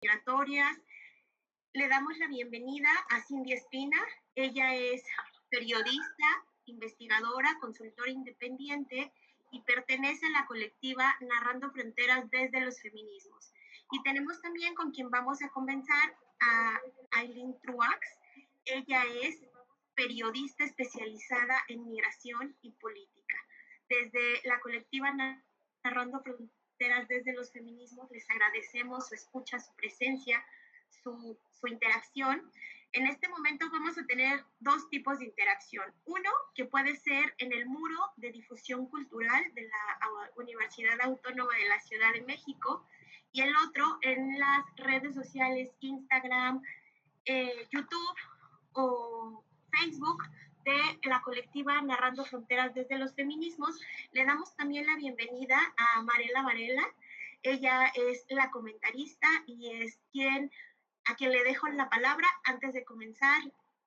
migratorias. Le damos la bienvenida a Cindy Espina. Ella es periodista, investigadora, consultora independiente y pertenece a la colectiva Narrando Fronteras desde los Feminismos. Y tenemos también con quien vamos a comenzar a Aileen Truax. Ella es periodista especializada en migración y política. Desde la colectiva Narrando Fronteras desde los Feminismos les agradecemos su escucha, su presencia, su interacción. En este momento vamos a tener dos tipos de interacción. Uno, que puede ser en el muro de difusión cultural de la Universidad Autónoma de la Ciudad de México, y el otro en las redes sociales Instagram, YouTube o Facebook de la colectiva Narrando Fronteras desde los Feminismos. Le damos también la bienvenida a Marela Varela. Ella es la comentarista y es a quien le dejo la palabra antes de comenzar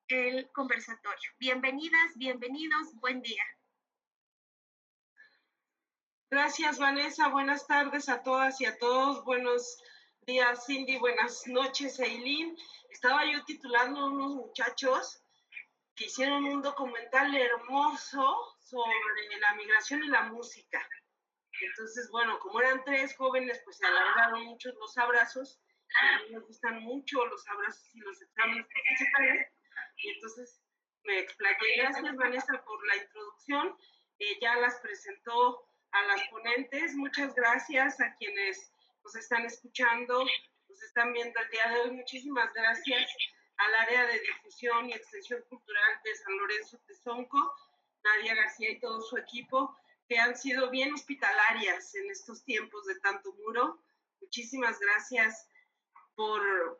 el conversatorio. Bienvenidas, bienvenidos, buen día. Gracias, Vanessa. Buenas tardes a todas y a todos. Buenos días, Cindy. Buenas noches, Aileen. Estaba yo titulando a unos muchachos que hicieron un documental hermoso sobre la migración y la música. Entonces, bueno, como eran tres jóvenes, pues se alargaron muchos los abrazos. A mí me gustan mucho los abrazos y los exámenes profesionales. Y entonces me explayé. Gracias, Vanessa, por la introducción. Ya las presentó a las ponentes. Muchas gracias a quienes nos están escuchando, nos están viendo el día de hoy. Muchísimas gracias al área de difusión y extensión cultural de San Lorenzo Tezonco, Nadia García y todo su equipo, que han sido bien hospitalarias en estos tiempos de tanto muro. Muchísimas gracias por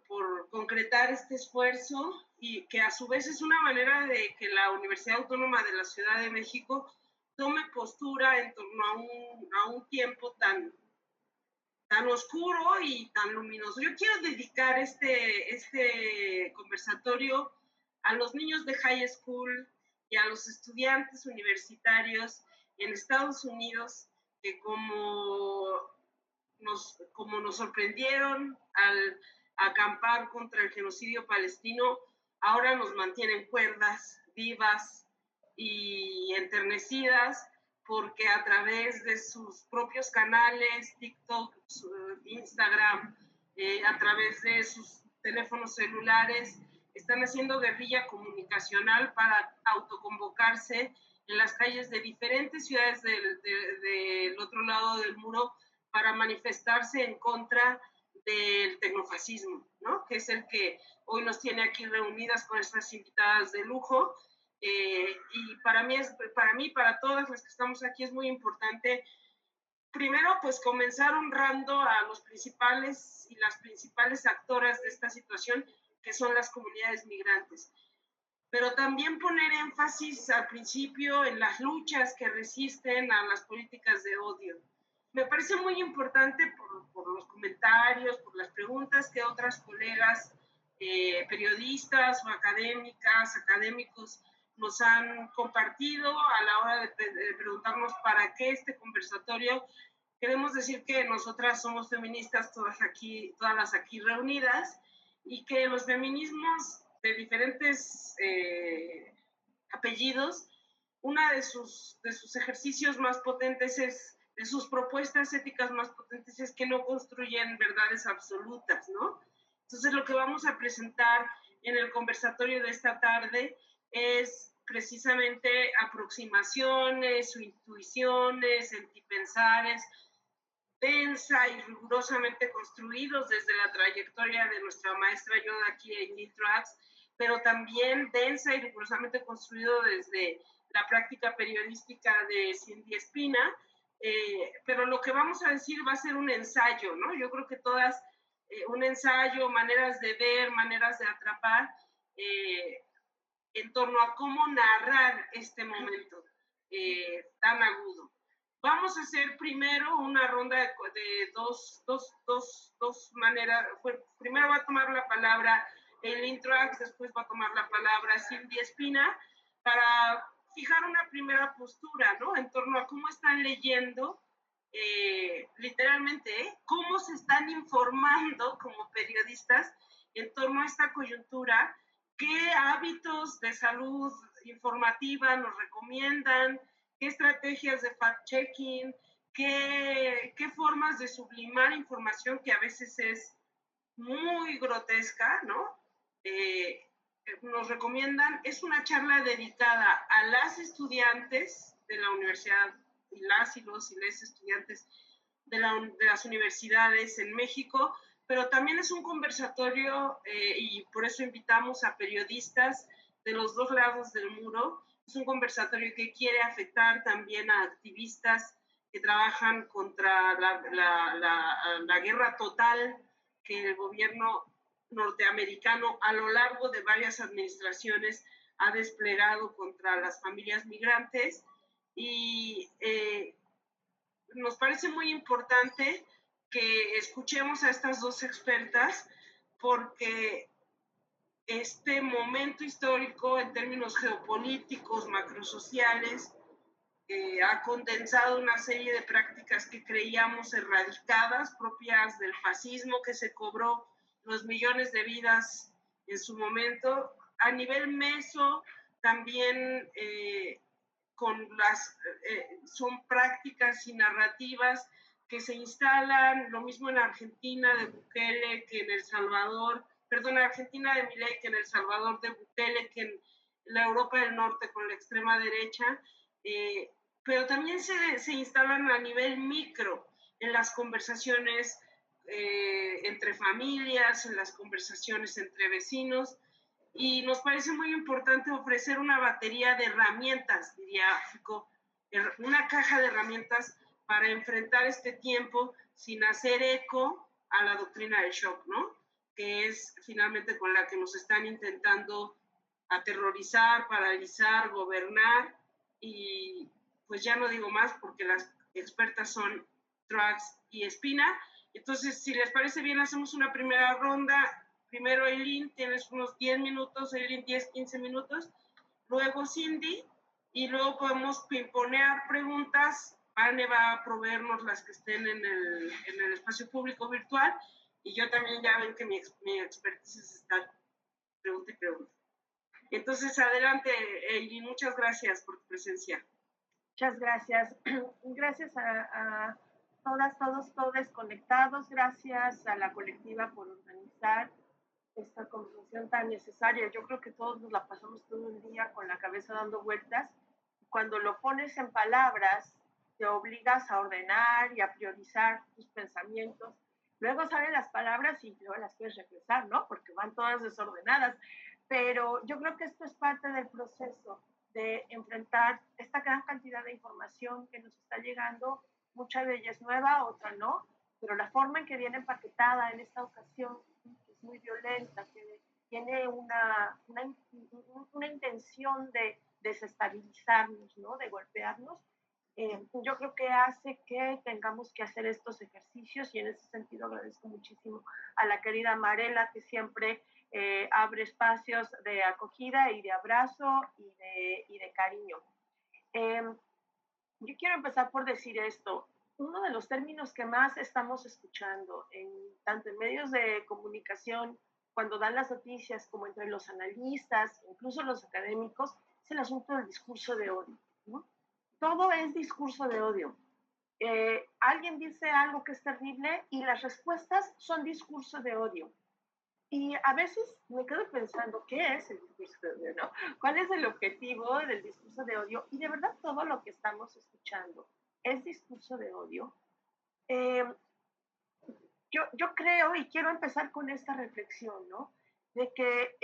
concretar este esfuerzo, y que a su vez es una manera de que la Universidad Autónoma de la Ciudad de México tome postura en torno a un tiempo tan oscuro y tan luminoso. Yo quiero dedicar este conversatorio a los niños de high school y a los estudiantes universitarios en Estados Unidos, que como nos sorprendieron al acampar contra el genocidio palestino, ahora nos mantienen cuerdas, vivas y enternecidas, porque a través de sus propios canales, TikTok, Instagram, a través de sus teléfonos celulares, están haciendo guerrilla comunicacional para autoconvocarse en las calles de diferentes ciudades del otro lado del muro para manifestarse en contra del tecnofascismo, ¿no? Que es el que hoy nos tiene aquí reunidas con estas invitadas de lujo. Y para todas las que estamos aquí, es muy importante, primero, pues comenzar honrando a los principales y las principales actoras de esta situación, que son las comunidades migrantes. Pero también poner énfasis al principio en las luchas que resisten a las políticas de odio. Me parece muy importante por los comentarios, por las preguntas que otras colegas periodistas o académicos nos han compartido a la hora de preguntarnos para qué este conversatorio. Queremos decir que nosotras somos feministas, todas las aquí reunidas, y que los feminismos de diferentes apellidos, una de sus ejercicios más potentes de sus propuestas éticas más potentes, es que no construyen verdades absolutas, ¿no? Entonces, lo que vamos a presentar en el conversatorio de esta tarde es precisamente aproximaciones o intuiciones, sentipensares, densa y rigurosamente construidos desde la trayectoria de nuestra maestra Yoda aquí en Nitrax, pero también densa y rigurosamente construido desde la práctica periodística de Cindy Espina. Pero lo que vamos a decir va a ser un ensayo, ¿no? Yo creo que todas, un ensayo, maneras de ver, maneras de atrapar, en torno a cómo narrar este momento tan agudo. Vamos a hacer primero una ronda de dos maneras. Primero va a tomar la palabra Aileen Truax, después va a tomar la palabra Cindy Espina, para fijar una primera postura, ¿no? En torno a cómo están leyendo literalmente, cómo se están informando como periodistas en torno a esta coyuntura, qué hábitos de salud informativa nos recomiendan, qué estrategias de fact-checking, qué formas de sublimar información que a veces es muy grotesca, ¿no? Nos recomiendan, es una charla dedicada a las estudiantes de la universidad y los estudiantes de las universidades en México, pero también es un conversatorio y por eso invitamos a periodistas de los dos lados del muro. Es un conversatorio que quiere afectar también a activistas que trabajan contra la guerra total que el gobierno norteamericano a lo largo de varias administraciones ha desplegado contra las familias migrantes y nos parece muy importante que escuchemos a estas dos expertas porque este momento histórico en términos geopolíticos, macrosociales, ha condensado una serie de prácticas que creíamos erradicadas, propias del fascismo, que se cobró los millones de vidas en su momento. A nivel meso, también son prácticas y narrativas que se instalan, lo mismo en Argentina de Bukele que en El Salvador, perdón, Argentina de Milei que en El Salvador de Bukele, que en la Europa del Norte con la extrema derecha, pero también se instalan a nivel micro en las conversaciones entre familias, en las conversaciones entre vecinos, y nos parece muy importante ofrecer una batería de herramientas, diría Foucault, una caja de herramientas para enfrentar este tiempo sin hacer eco a la doctrina del shock, ¿no? Que es finalmente con la que nos están intentando aterrorizar, paralizar, gobernar, y pues ya no digo más porque las expertas son Truax y Espina. Entonces, si les parece bien, hacemos una primera ronda. Primero Eileen, tienes unos 10 minutos, Eileen 10, 15 minutos. Luego Cindy, y luego podemos pimponear preguntas. Vane va a proveernos las que estén en el espacio público virtual. Y yo también ya ven que mi expertise está pregunta y pregunta. Entonces, adelante, Eileen, muchas gracias por tu presencia. Muchas gracias. Gracias a todas, todos conectados. Gracias a la colectiva por organizar esta conversación tan necesaria. Yo creo que todos nos la pasamos todo el día con la cabeza dando vueltas. Cuando lo pones en palabras, te obligas a ordenar y a priorizar tus pensamientos. Luego salen las palabras y luego las quieres regresar, ¿no? Porque van todas desordenadas. Pero yo creo que esto es parte del proceso de enfrentar esta gran cantidad de información que nos está llegando. Mucha de ella es nueva, otra no, pero la forma en que viene empaquetada en esta ocasión es muy violenta, que tiene una intención de desestabilizarnos, ¿no? De golpearnos. Yo creo que hace que tengamos que hacer estos ejercicios y en ese sentido agradezco muchísimo a la querida Marela que siempre abre espacios de acogida y de abrazo y de cariño. Yo quiero empezar por decir esto. Uno de los términos que más estamos escuchando, tanto en medios de comunicación, cuando dan las noticias, como entre los analistas, incluso los académicos, es el asunto del discurso de odio, ¿no? Todo es discurso de odio. Alguien dice algo que es terrible y las respuestas son discurso de odio. Y a veces me quedo pensando, ¿qué es el discurso de odio? ¿No? ¿Cuál es el objetivo del discurso de odio? Y de verdad todo lo que estamos escuchando es discurso de odio. Yo creo y quiero empezar con esta reflexión, ¿no? De que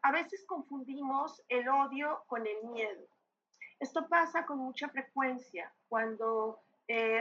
a veces confundimos el odio con el miedo. Esto pasa con mucha frecuencia cuando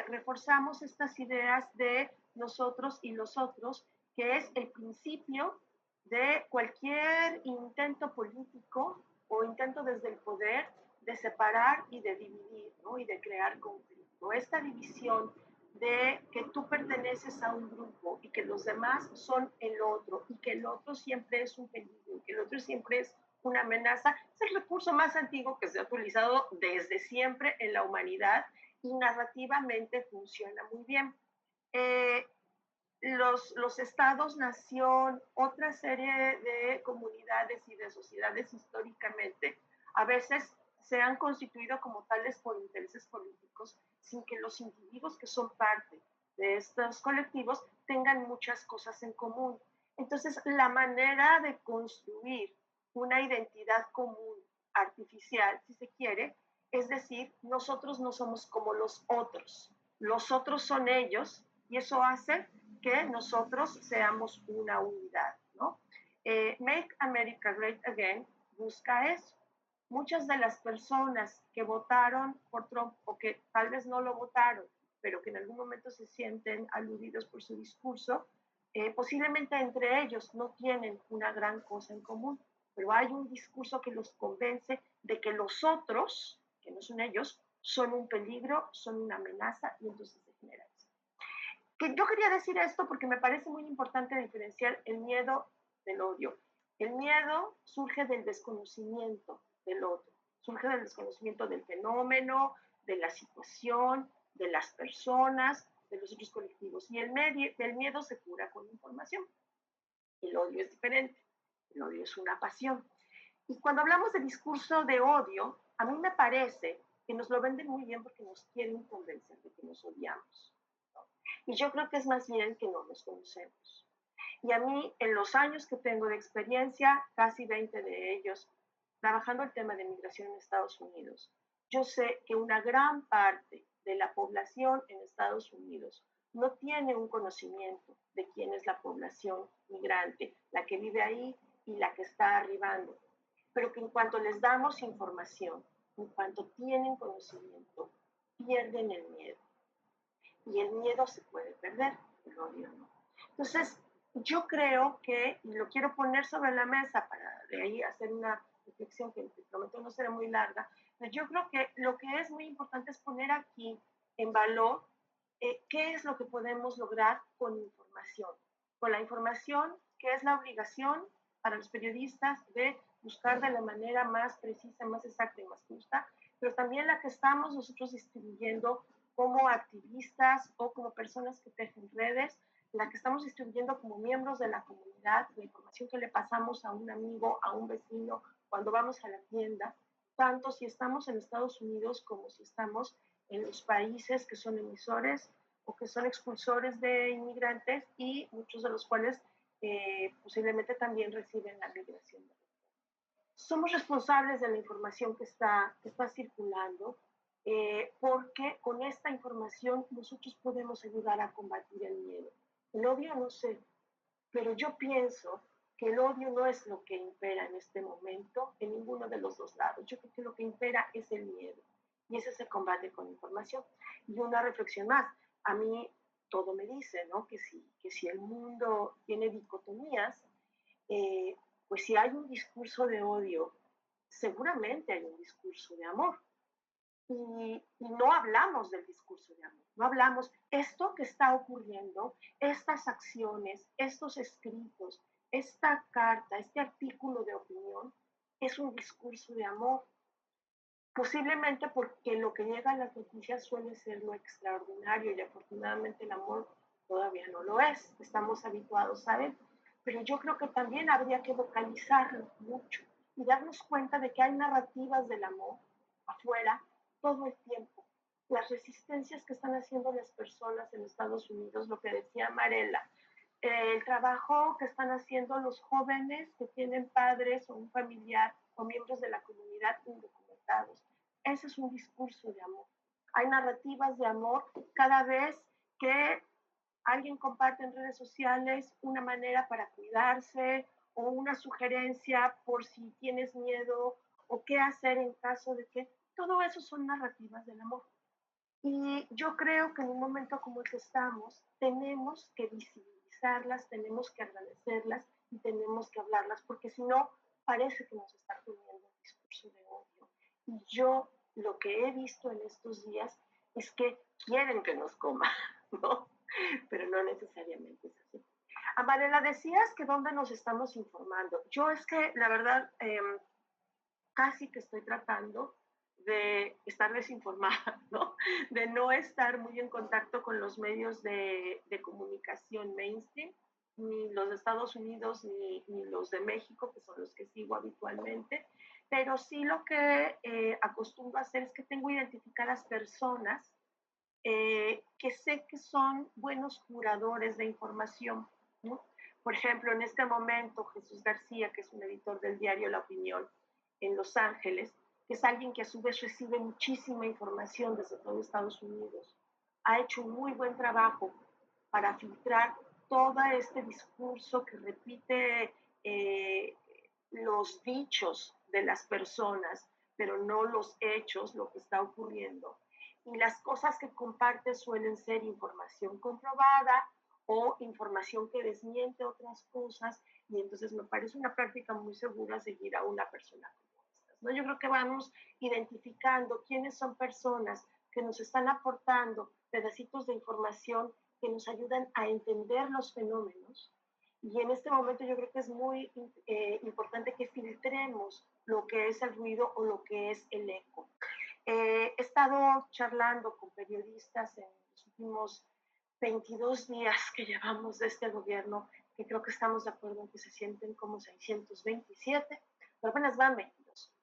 reforzamos estas ideas de nosotros y los otros, que es el principio de cualquier intento político o intento desde el poder de separar y de dividir, ¿no? Y de crear conflicto. Esta división de que tú perteneces a un grupo y que los demás son el otro y que el otro siempre es un peligro, que el otro siempre es una amenaza, es el recurso más antiguo que se ha utilizado desde siempre en la humanidad y narrativamente funciona muy bien. Los estados-nación, otra serie de comunidades y de sociedades históricamente, a veces se han constituido como tales por intereses políticos sin que los individuos que son parte de estos colectivos tengan muchas cosas en común. Entonces, la manera de construir una identidad común, artificial, si se quiere, es decir, nosotros no somos como los otros son ellos, y eso hace que nosotros seamos una unidad, ¿no? Make America Great Again busca eso. Muchas de las personas que votaron por Trump o que tal vez no lo votaron, pero que en algún momento se sienten aludidos por su discurso, posiblemente entre ellos no tienen una gran cosa en común, pero hay un discurso que los convence de que los otros, que no son ellos, son un peligro, son una amenaza, y entonces se genera eso. Que yo quería decir esto porque me parece muy importante diferenciar el miedo del odio. El miedo surge del desconocimiento del otro, surge del desconocimiento del fenómeno, de la situación, de las personas, de los otros colectivos. Y el miedo se cura con información. El odio es diferente. El odio es una pasión. Y cuando hablamos de discurso de odio, a mí me parece que nos lo venden muy bien porque nos quieren convencer de que nos odiamos. Y yo creo que es más bien que no nos conocemos. Y a mí, en los años que tengo de experiencia, casi 20 de ellos, trabajando el tema de migración en Estados Unidos, yo sé que una gran parte de la población en Estados Unidos no tiene un conocimiento de quién es la población migrante, la que vive ahí y la que está arribando. Pero que en cuanto les damos información, en cuanto tienen conocimiento, pierden el miedo. Y el miedo se puede perder, el odio no. Entonces, yo creo que, y lo quiero poner sobre la mesa para de ahí hacer una reflexión que prometo no será muy larga, pero yo creo que lo que es muy importante es poner aquí en valor qué es lo que podemos lograr con información. Con la información, que es la obligación para los periodistas de buscar de la manera más precisa, más exacta y más justa, pero también la que estamos nosotros distribuyendo como activistas o como personas que tejen redes, la que estamos distribuyendo como miembros de la comunidad, la información que le pasamos a un amigo, a un vecino, cuando vamos a la tienda, tanto si estamos en Estados Unidos como si estamos en los países que son emisores o que son expulsores de inmigrantes y muchos de los cuales posiblemente también reciben la migración. Somos responsables de la información que está circulando, porque con esta información nosotros podemos ayudar a combatir el miedo. El odio no sé, pero yo pienso que el odio no es lo que impera en este momento en ninguno de los dos lados. Yo creo que lo que impera es el miedo y ese se combate con información. Y una reflexión más, a mí todo me dice, ¿no? que si el mundo tiene dicotomías, pues si hay un discurso de odio, seguramente hay un discurso de amor. Y no hablamos del discurso de amor, no hablamos esto que está ocurriendo, estas acciones, estos escritos, esta carta, este artículo de opinión, es un discurso de amor. Posiblemente porque lo que llega a las noticias suele ser lo extraordinario y afortunadamente el amor todavía no lo es, estamos habituados a él, pero yo creo que también habría que vocalizarlo mucho y darnos cuenta de que hay narrativas del amor afuera todo el tiempo. Las resistencias que están haciendo las personas en Estados Unidos, lo que decía Marela, el trabajo que están haciendo los jóvenes que tienen padres o un familiar o miembros de la comunidad indocumentados. Ese es un discurso de amor. Hay narrativas de amor cada vez que alguien comparte en redes sociales una manera para cuidarse o una sugerencia por si tienes miedo o qué hacer en caso de que... Todo eso son narrativas del amor. Y yo creo que en un momento como el que estamos, tenemos que visibilizarlas, tenemos que agradecerlas y tenemos que hablarlas, porque si no, parece que nos está poniendo un discurso de odio. Y yo lo que he visto en estos días es que quieren que nos coman, ¿no? Pero no necesariamente es así. Amarela, decías que dónde nos estamos informando. Yo es que, la verdad, casi que estoy tratando de estar desinformada, ¿no? De no estar muy en contacto con los medios de comunicación mainstream, ni los de Estados Unidos ni los de México, que son los que sigo habitualmente, pero sí lo que acostumbro a hacer es que tengo identificadas personas que sé que son buenos curadores de información, ¿no? Por ejemplo, en este momento, Jesús García, que es un editor del diario La Opinión en Los Ángeles, que es alguien que a su vez recibe muchísima información desde todo Estados Unidos, ha hecho un muy buen trabajo para filtrar todo este discurso que repite los dichos de las personas, pero no los hechos, lo que está ocurriendo. Y las cosas que comparte suelen ser información comprobada o información que desmiente otras cosas, y entonces me parece una práctica muy segura seguir a una persona como estas, ¿no? Yo creo que vamos identificando quiénes son personas que nos están aportando pedacitos de información que nos ayudan a entender los fenómenos. Y en este momento yo creo que es muy importante que filtremos lo que es el ruido o lo que es el eco. He estado charlando con periodistas en los últimos 22 días que llevamos de este gobierno, que creo que estamos de acuerdo en que se sienten como 627, pero apenas van 22.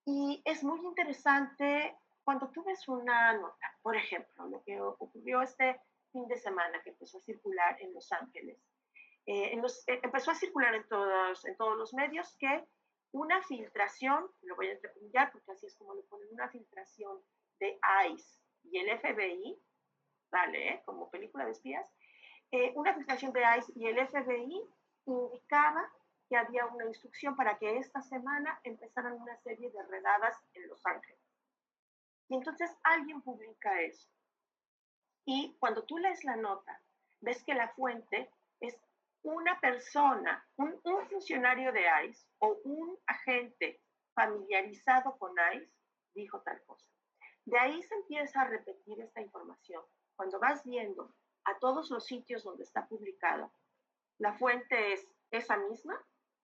Y es muy interesante cuando tú ves una nota, por ejemplo, lo que ocurrió este fin de semana que empezó a circular en Los Ángeles. Empezó a circular en todos los medios que una filtración, lo voy a entrecomillar porque así es como lo ponen, una filtración de ICE y el FBI, vale, como película de espías, una filtración de ICE y el FBI indicaba que había una instrucción para que esta semana empezaran una serie de redadas en Los Ángeles. Y entonces alguien publica eso. Y cuando tú lees la nota, ves que la fuente es una persona, un funcionario de ICE o un agente familiarizado con ICE dijo tal cosa. De ahí se empieza a repetir esta información. Cuando vas viendo a todos los sitios donde está publicado, la fuente es esa misma,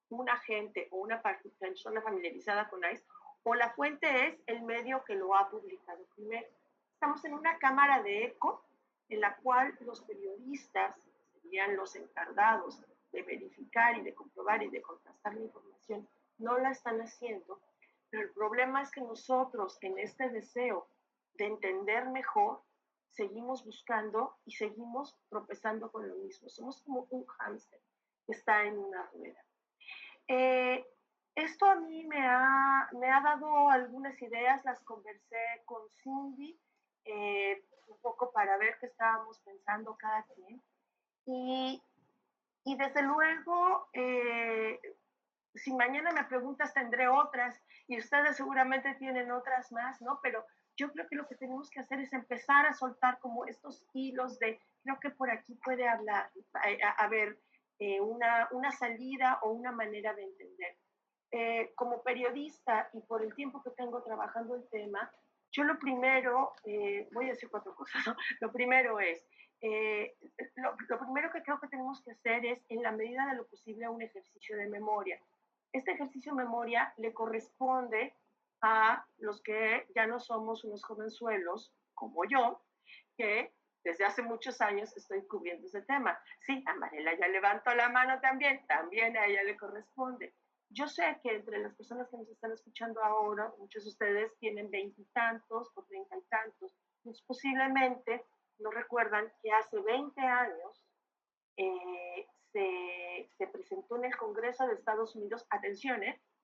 un agente o una persona familiarizada con ICE, o la fuente es el medio que lo ha publicado primero. Estamos en una cámara de eco en la cual los periodistas serían los encargados de verificar y de comprobar y de contrastar la información, no la están haciendo, pero el problema es que nosotros en este deseo de entender mejor seguimos buscando y seguimos tropezando con lo mismo. Somos como un hámster que está en una rueda. Esto a mí me ha dado algunas ideas, las conversé con Cindy, un poco para ver qué estábamos pensando cada quien. Y desde luego, si mañana me preguntas, tendré otras, y ustedes seguramente tienen otras más, ¿no? Pero yo creo que lo que tenemos que hacer es empezar a soltar como estos hilos de, creo que por aquí puede haber una salida o una manera de entender. Como periodista y por el tiempo que tengo trabajando el tema, yo lo primero, voy a decir cuatro cosas, ¿no? Lo primero es, lo primero que creo que tenemos que hacer es, en la medida de lo posible, un ejercicio de memoria. Este ejercicio de memoria le corresponde a los que ya no somos unos jovenzuelos como yo, que desde hace muchos años estoy cubriendo ese tema. Sí, a Mariela ya levantó la mano también a ella le corresponde. Yo sé que entre las personas que nos están escuchando ahora, muchos de ustedes tienen 20 y tantos o 30 y tantos, pues posiblemente no recuerdan que hace 20 años se presentó en el Congreso de Estados Unidos, atención,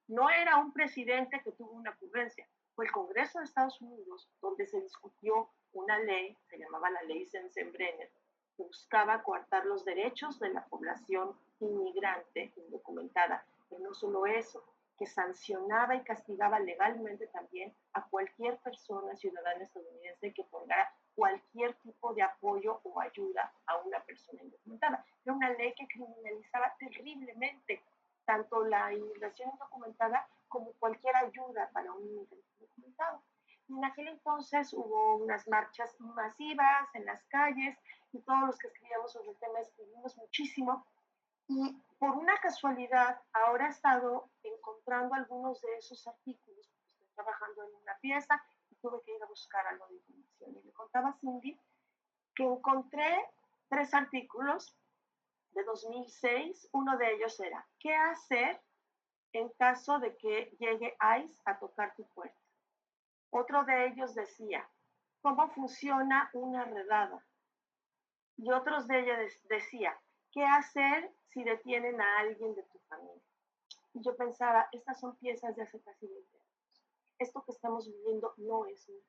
no era un presidente que tuvo una ocurrencia, fue el Congreso de Estados Unidos donde se discutió una ley, se llamaba la ley Sensenbrenner, que buscaba coartar los derechos de la población inmigrante indocumentada, pero no solo eso, que sancionaba y castigaba legalmente también a cualquier persona ciudadana estadounidense que ponga cualquier tipo de apoyo o ayuda a una persona indocumentada. Era una ley que criminalizaba terriblemente tanto la inmigración indocumentada como cualquier ayuda para un inmigrante indocumentado. Y en aquel entonces hubo unas marchas masivas en las calles y todos los que escribíamos sobre el tema escribimos muchísimo. Y por una casualidad, ahora he estado encontrando algunos de esos artículos, trabajando en una pieza y tuve que ir a buscar algo de información. Y le contaba a Cindy que encontré 3 artículos de 2006. Uno de ellos era, ¿qué hacer en caso de que llegue ICE a tocar tu puerta? Otro de ellos decía, ¿cómo funciona una redada? Y otros de ellos decía, ¿qué hacer si detienen a alguien de tu familia? Y yo pensaba, estas son piezas de hace casi 20 años. Esto que estamos viviendo no es nuevo.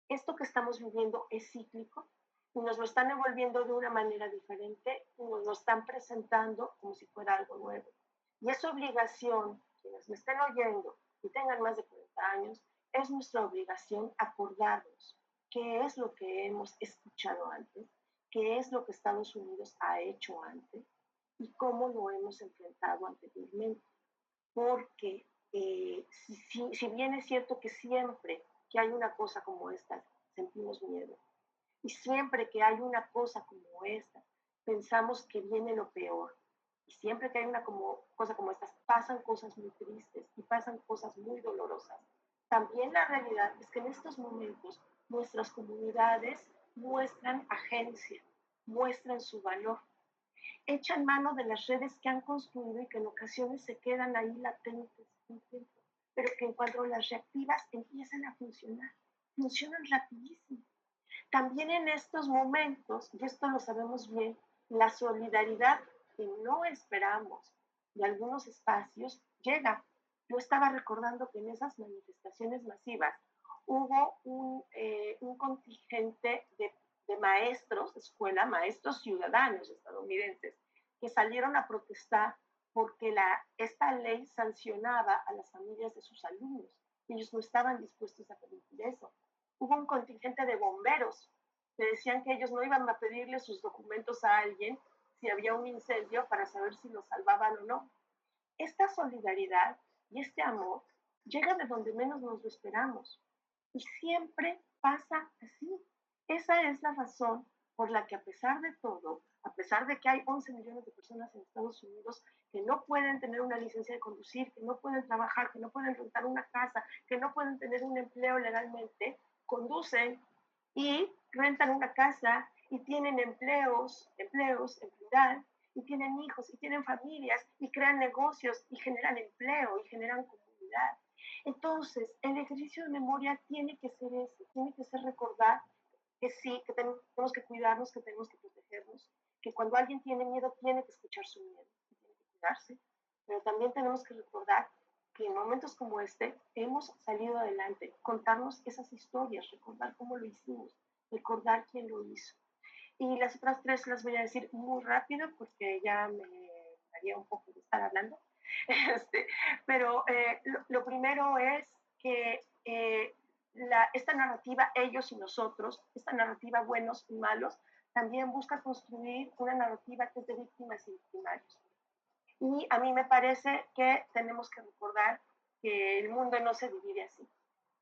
Esto que estamos viviendo es cíclico y nos lo están envolviendo de una manera diferente y nos lo están presentando como si fuera algo nuevo. Y es obligación, quienes me estén oyendo y tengan más de 40 años, es nuestra obligación acordarnos qué es lo que hemos escuchado antes, qué es lo que Estados Unidos ha hecho antes y cómo lo hemos enfrentado anteriormente. Porque si bien es cierto que siempre que hay una cosa como esta sentimos miedo, y siempre que hay una cosa como esta pensamos que viene lo peor, y siempre que hay una cosa como esta pasan cosas muy tristes y pasan cosas muy dolorosas, también la realidad es que en estos momentos nuestras comunidades muestran agencia, muestran su valor, echan mano de las redes que han construido y que en ocasiones se quedan ahí latentes un tiempo, pero que en cuanto las reactivas empiezan a funcionar, funcionan rapidísimo. También en estos momentos, y esto lo sabemos bien, la solidaridad que no esperamos de algunos espacios llega. Yo estaba recordando que en esas manifestaciones masivas hubo un contingente de maestros de escuela, maestros ciudadanos estadounidenses, que salieron a protestar porque esta ley sancionaba a las familias de sus alumnos. Ellos no estaban dispuestos a permitir eso. Hubo un contingente de bomberos que decían que ellos no iban a pedirle sus documentos a alguien si había un incendio para saber si lo salvaban o no. Esta solidaridad y este amor llega de donde menos nos lo esperamos y siempre pasa así. Esa es la razón por la que a pesar de todo, a pesar de que hay 11 millones de personas en Estados Unidos que no pueden tener una licencia de conducir, que no pueden trabajar, que no pueden rentar una casa, que no pueden tener un empleo legalmente, conducen y rentan una casa y tienen empleos en plural, y tienen hijos y tienen familias y crean negocios y generan empleo y generan comunidad. Entonces, el ejercicio de memoria tiene que ser ese, tiene que ser recordar que sí, que tenemos que cuidarnos, que tenemos que protegernos, que cuando alguien tiene miedo tiene que escuchar su miedo, tiene que cuidarse, pero también tenemos que recordar que en momentos como este hemos salido adelante, contarnos esas historias, recordar cómo lo hicimos, recordar quién lo hizo. Y las otras 3 las voy a decir muy rápido porque ya me haría un poco de estar hablando. Pero lo primero es que esta narrativa, ellos y nosotros, esta narrativa buenos y malos, también busca construir una narrativa que es de víctimas y victimarios. Y a mí me parece que tenemos que recordar que el mundo no se divide así,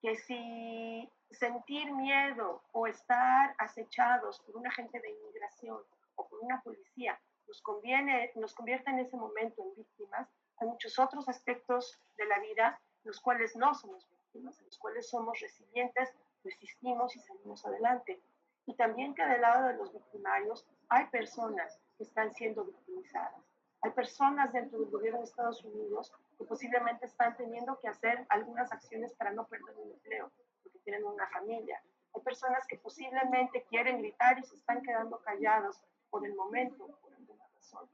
que si sentir miedo o estar acechados por un agente de inmigración o por una policía nos convierte en ese momento en víctimas, hay muchos otros aspectos de la vida en los cuales no somos víctimas, en los cuales somos resilientes, resistimos y salimos adelante. Y también que del lado de los victimarios hay personas que están siendo victimizadas. Hay personas dentro del gobierno de Estados Unidos que posiblemente están teniendo que hacer algunas acciones para no perder un empleo, porque tienen una familia. Hay personas que posiblemente quieren gritar y se están quedando callados por el momento, por alguna razón.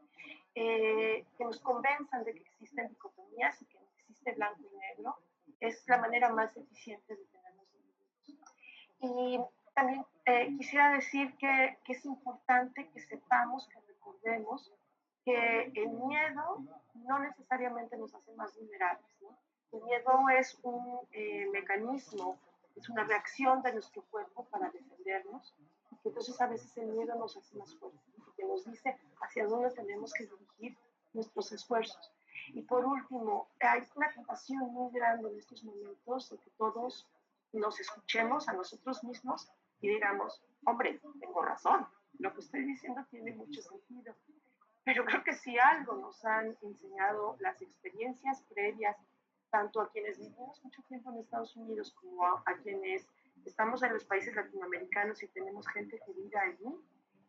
Que nos convenzan de que existen dicotomías y que no existe blanco y negro, es la manera más eficiente de tenernos divididos. Y también quisiera decir que es importante que sepamos, que recordemos que el miedo no necesariamente nos hace más vulnerables, ¿no? El miedo es un mecanismo, es una reacción de nuestro cuerpo para defendernos, y que entonces a veces el miedo nos hace más fuertes, porque nos dice hacia dónde tenemos que dirigir nuestros esfuerzos. Y por último, hay una tentación muy grande en estos momentos de que todos nos escuchemos a nosotros mismos y digamos, hombre, tengo razón, lo que estoy diciendo tiene mucho sentido. Pero creo que si algo nos han enseñado las experiencias previas tanto a quienes vivimos mucho tiempo en Estados Unidos como a quienes estamos en los países latinoamericanos y tenemos gente que vive allí,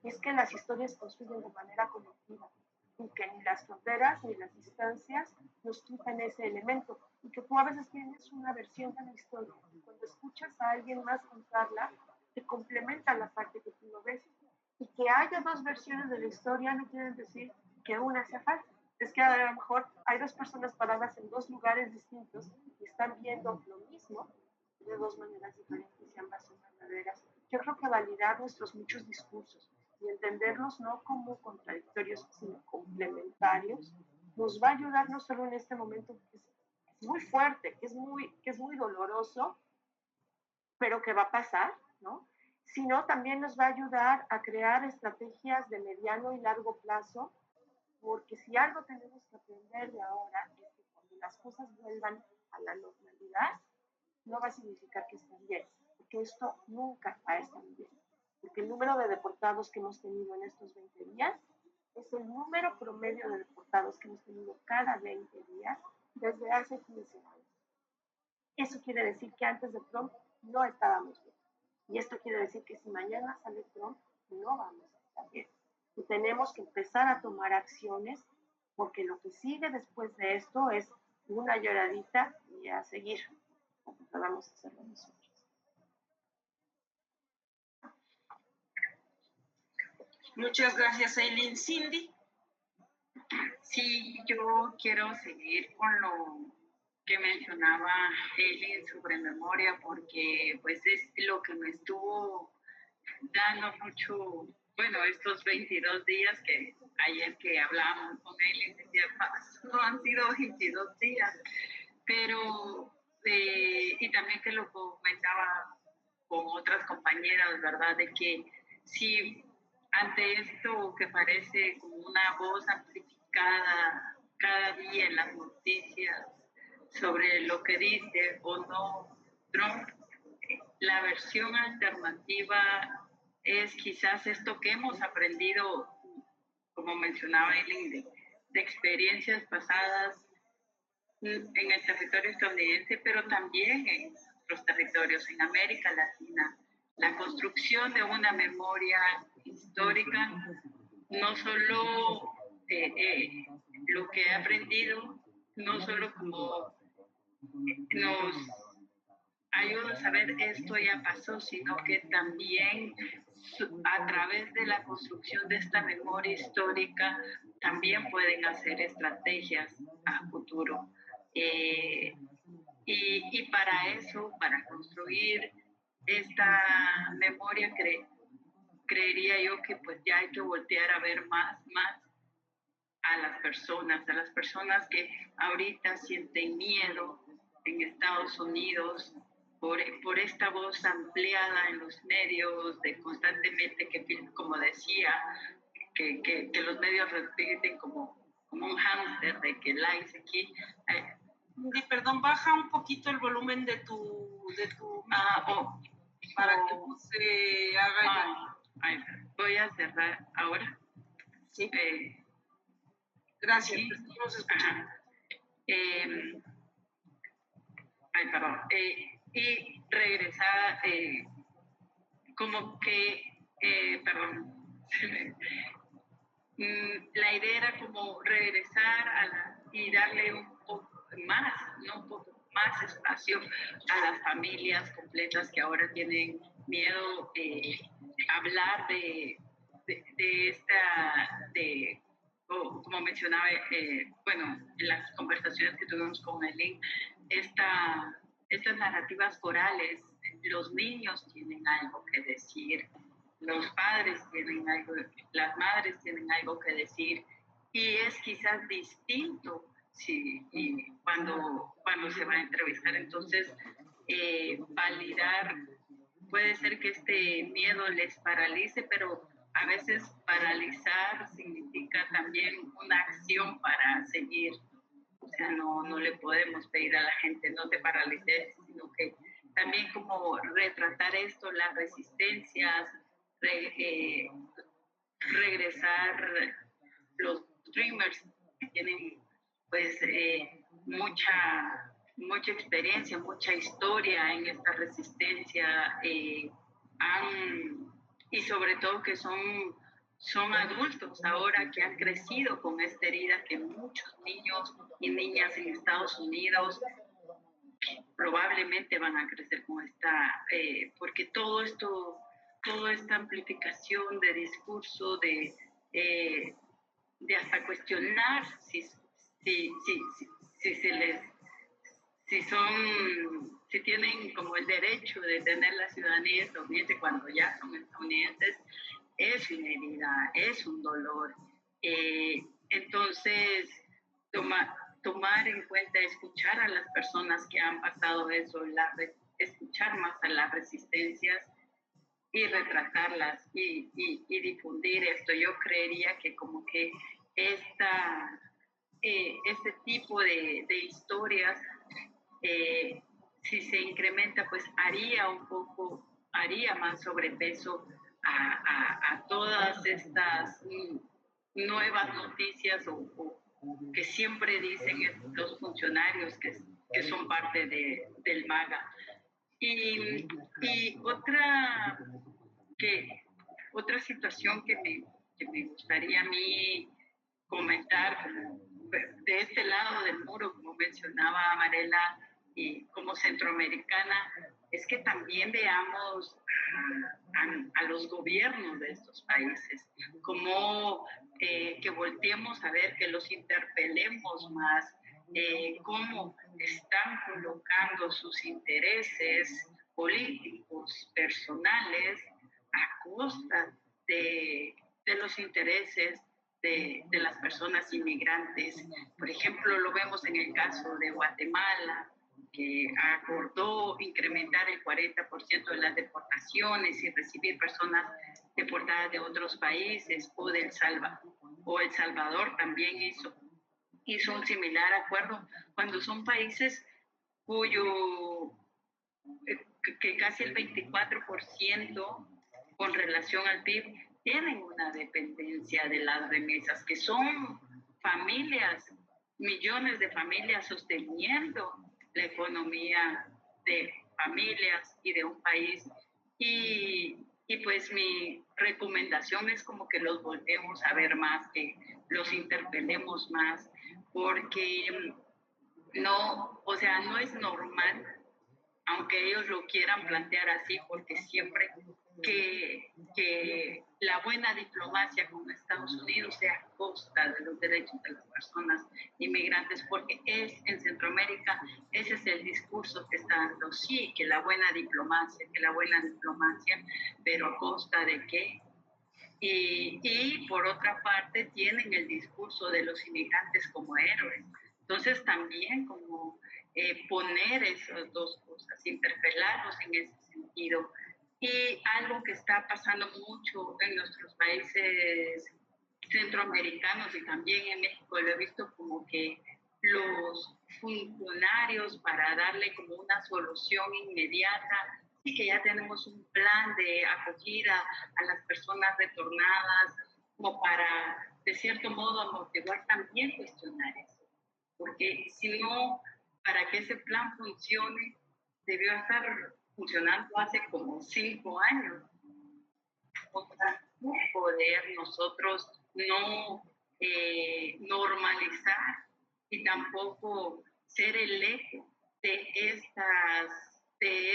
es que las historias se construyen de manera colectiva y que ni las fronteras ni las distancias nos quitan ese elemento y que tú a veces tienes una versión de la historia y cuando escuchas a alguien más contarla, te complementa la parte que tú no ves. Y que haya dos versiones de la historia no quiere decir que una sea falsa. Es que a lo mejor hay dos personas paradas en dos lugares distintos y están viendo lo mismo de dos maneras diferentes y ambas son verdaderas. Yo creo que validar nuestros muchos discursos y entenderlos no como contradictorios, sino complementarios, nos va a ayudar no solo en este momento que es muy fuerte, que es muy doloroso, pero que va a pasar, ¿no? Sino también nos va a ayudar a crear estrategias de mediano y largo plazo, porque si algo tenemos que aprender de ahora es que cuando las cosas vuelvan a la normalidad, no va a significar que estén bien, porque esto nunca va a estar bien. Porque el número de deportados que hemos tenido en estos 20 días es el número promedio de deportados que hemos tenido cada 20 días desde hace 15 años. Eso quiere decir que antes de Trump no estábamos bien. Y esto quiere decir que si mañana sale Trump, no vamos a estar bien. Y tenemos que empezar a tomar acciones porque lo que sigue después de esto es una lloradita y a seguir. Vamos a hacerlo nosotros. Muchas gracias, Aileen. Cindy. Sí, yo quiero seguir con lo que mencionaba Aileen sobre memoria, porque pues es lo que me estuvo dando mucho, bueno, estos 22 días que ayer que hablábamos con Aileen, decía, no han sido 22 días, pero, y también que lo comentaba con otras compañeras, ¿verdad? De que si ante esto que parece como una voz amplificada cada día en las noticias sobre lo que dice o no Trump, la versión alternativa es quizás esto que hemos aprendido, como mencionaba Eileen, de experiencias pasadas en el territorio estadounidense, pero también en los territorios en América Latina. La construcción de una memoria histórica, no solo lo que he aprendido, no solo como nos ayuda a saber esto ya pasó, sino que también a través de la construcción de esta memoria histórica también pueden hacer estrategias a futuro. Y para eso, para construir esta memoria, creería yo que pues ya hay que voltear a ver más a las personas que ahorita sienten miedo en Estados Unidos por esta voz ampliada en los medios, de constantemente que, como decía, que los medios repiten como un hámster, de que likes aquí. Perdón, baja un poquito el volumen de tu para que no se haga. Voy a cerrar ahora. Sí. Gracias, sí. Te estamos escuchando. Perdón. Y regresar, como que, perdón, la idea era como regresar y darle un poco más, no un poco más espacio a las familias completas que ahora tienen miedo hablar de como mencionaba, bueno, en las conversaciones que tuvimos con Eileen, estas narrativas corales, los niños tienen algo que decir, los padres tienen algo, las madres tienen algo que decir, y es quizás distinto cuando se va a entrevistar. Entonces, validar, puede ser que este miedo les paralice, pero a veces paralizar significa también una acción para seguir. O sea, no le podemos pedir a la gente no te paralices, sino que también como retratar esto, las resistencias, regresar los dreamers que tienen pues mucha mucha experiencia, mucha historia en esta resistencia, y sobre todo que son adultos ahora que han crecido con esta herida que muchos niños y niñas en Estados Unidos probablemente van a crecer con esta, porque toda esta amplificación de discurso, de hasta cuestionar si se les, si tienen como el derecho de tener la ciudadanía estadounidense cuando ya son estadounidenses, es una herida, es un dolor. Entonces, tomar en cuenta, escuchar a las personas que han pasado eso, escuchar más a las resistencias y retratarlas y difundir esto. Yo creería que como que este tipo de historias, si se incrementa, pues haría más sobrepeso a todas estas nuevas noticias o que siempre dicen los funcionarios que son parte del MAGA. Y otra situación que me gustaría a mí comentar, de este lado del muro, como mencionaba Marela, y como centroamericana, es que también veamos a los gobiernos de estos países, como que volteemos a ver, que los interpelemos más, cómo están colocando sus intereses políticos, personales, a costa de los intereses de las personas inmigrantes. Por ejemplo, lo vemos en el caso de Guatemala, que acordó incrementar el 40% de las deportaciones y recibir personas deportadas de otros países, o El Salvador también hizo un similar acuerdo, cuando son países que casi el 24% con relación al PIB tienen una dependencia de las remesas, que son familias, millones de familias sosteniendo la economía de familias y de un país. Y pues mi recomendación es como que los volvemos a ver más, que los interpelemos más, porque no es normal, aunque ellos lo quieran plantear así, porque siempre que la buena diplomacia con Estados Unidos sea a costa de los derechos de las personas inmigrantes, porque en Centroamérica ese es el discurso que está dando, sí, que la buena diplomacia, pero a costa de qué. Y por otra parte tienen el discurso de los inmigrantes como héroes. Entonces también como poner esas dos cosas, interpelarlos en ese sentido. Y algo que está pasando mucho en nuestros países centroamericanos y también en México, lo he visto como que los funcionarios, para darle como una solución inmediata, sí que ya tenemos un plan de acogida a las personas retornadas, como para, de cierto modo, amortiguar, también cuestionar eso. Porque si no, para que ese plan funcione, debió estar funcionando hace como 5 años. O sea, no poder nosotros no normalizar y tampoco ser el eco de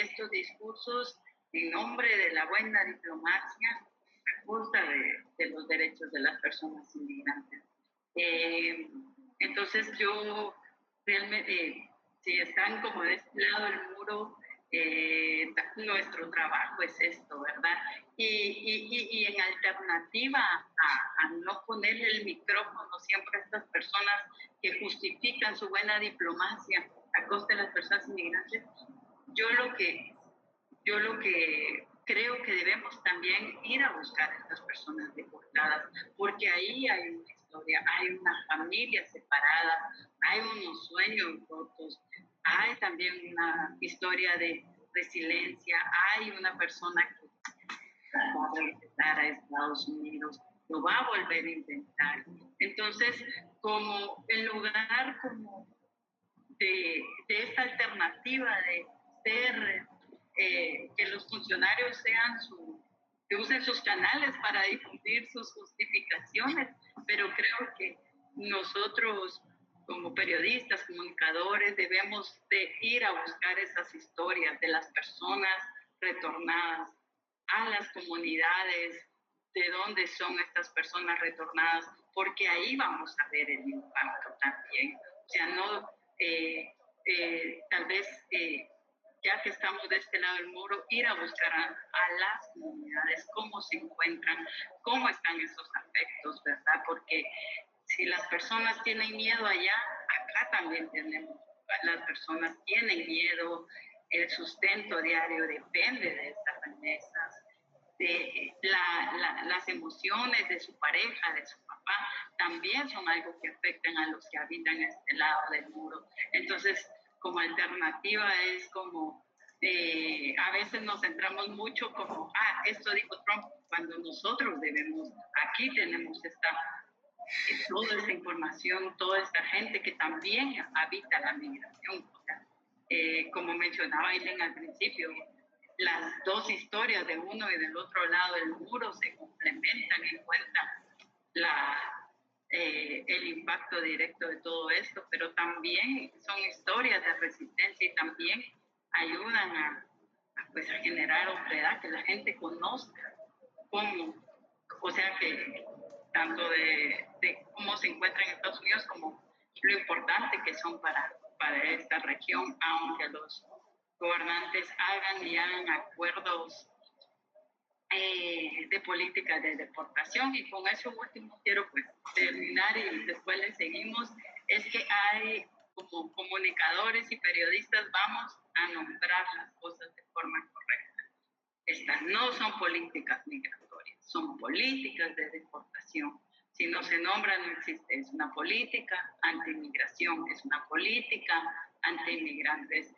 estos discursos en nombre de la buena diplomacia a costa de los derechos de las personas inmigrantes. Entonces yo realmente, si están como de este lado del muro, nuestro trabajo es esto, ¿verdad? Y en alternativa a no ponerle el micrófono siempre a estas personas que justifican su buena diplomacia a costa de las personas inmigrantes, yo lo que creo que debemos también ir a buscar a estas personas deportadas, porque ahí hay una historia, hay una familia separada, hay unos sueños rotos, hay también una historia de resiliencia, hay una persona que va a regresar a Estados Unidos, lo va a volver a intentar. Entonces, como en lugar como de esta alternativa de ser, que los funcionarios que usen sus canales para difundir sus justificaciones, pero creo que nosotros como periodistas, comunicadores, debemos de ir a buscar esas historias de las personas retornadas a las comunidades, de dónde son estas personas retornadas, porque ahí vamos a ver el impacto también. O sea, no, tal vez, ya que estamos de este lado del muro, ir a buscar a las comunidades, cómo se encuentran, cómo están esos afectos, ¿verdad? Porque si las personas tienen miedo allá, acá también tenemos. Las personas tienen miedo, el sustento diario depende de estas remesas, de las emociones de su pareja, de su papá, también son algo que afectan a los que habitan este lado del muro. Entonces, como alternativa es como, a veces nos centramos mucho como, esto dijo Trump, cuando nosotros debemos, aquí tenemos toda esta información, toda esta gente que también habita la migración. O sea, como mencionaba Aileen al principio, las dos historias de uno y del otro lado del muro se complementan y cuentan el impacto directo de todo esto, pero también son historias de resistencia y también ayudan a generar otredad, que la gente conozca cómo, o sea, que tanto de cómo se encuentran en Estados Unidos como lo importante que son para esta región, aunque los gobernantes hagan acuerdos de política de deportación. Y con eso último quiero terminar y después le seguimos, es que hay como comunicadores y periodistas vamos a nombrar las cosas de forma correcta. Estas no son políticas migratorias, son políticas de deportación. Si no se nombra, no existe. Es una política anti-inmigración, es una política anti-inmigrantes.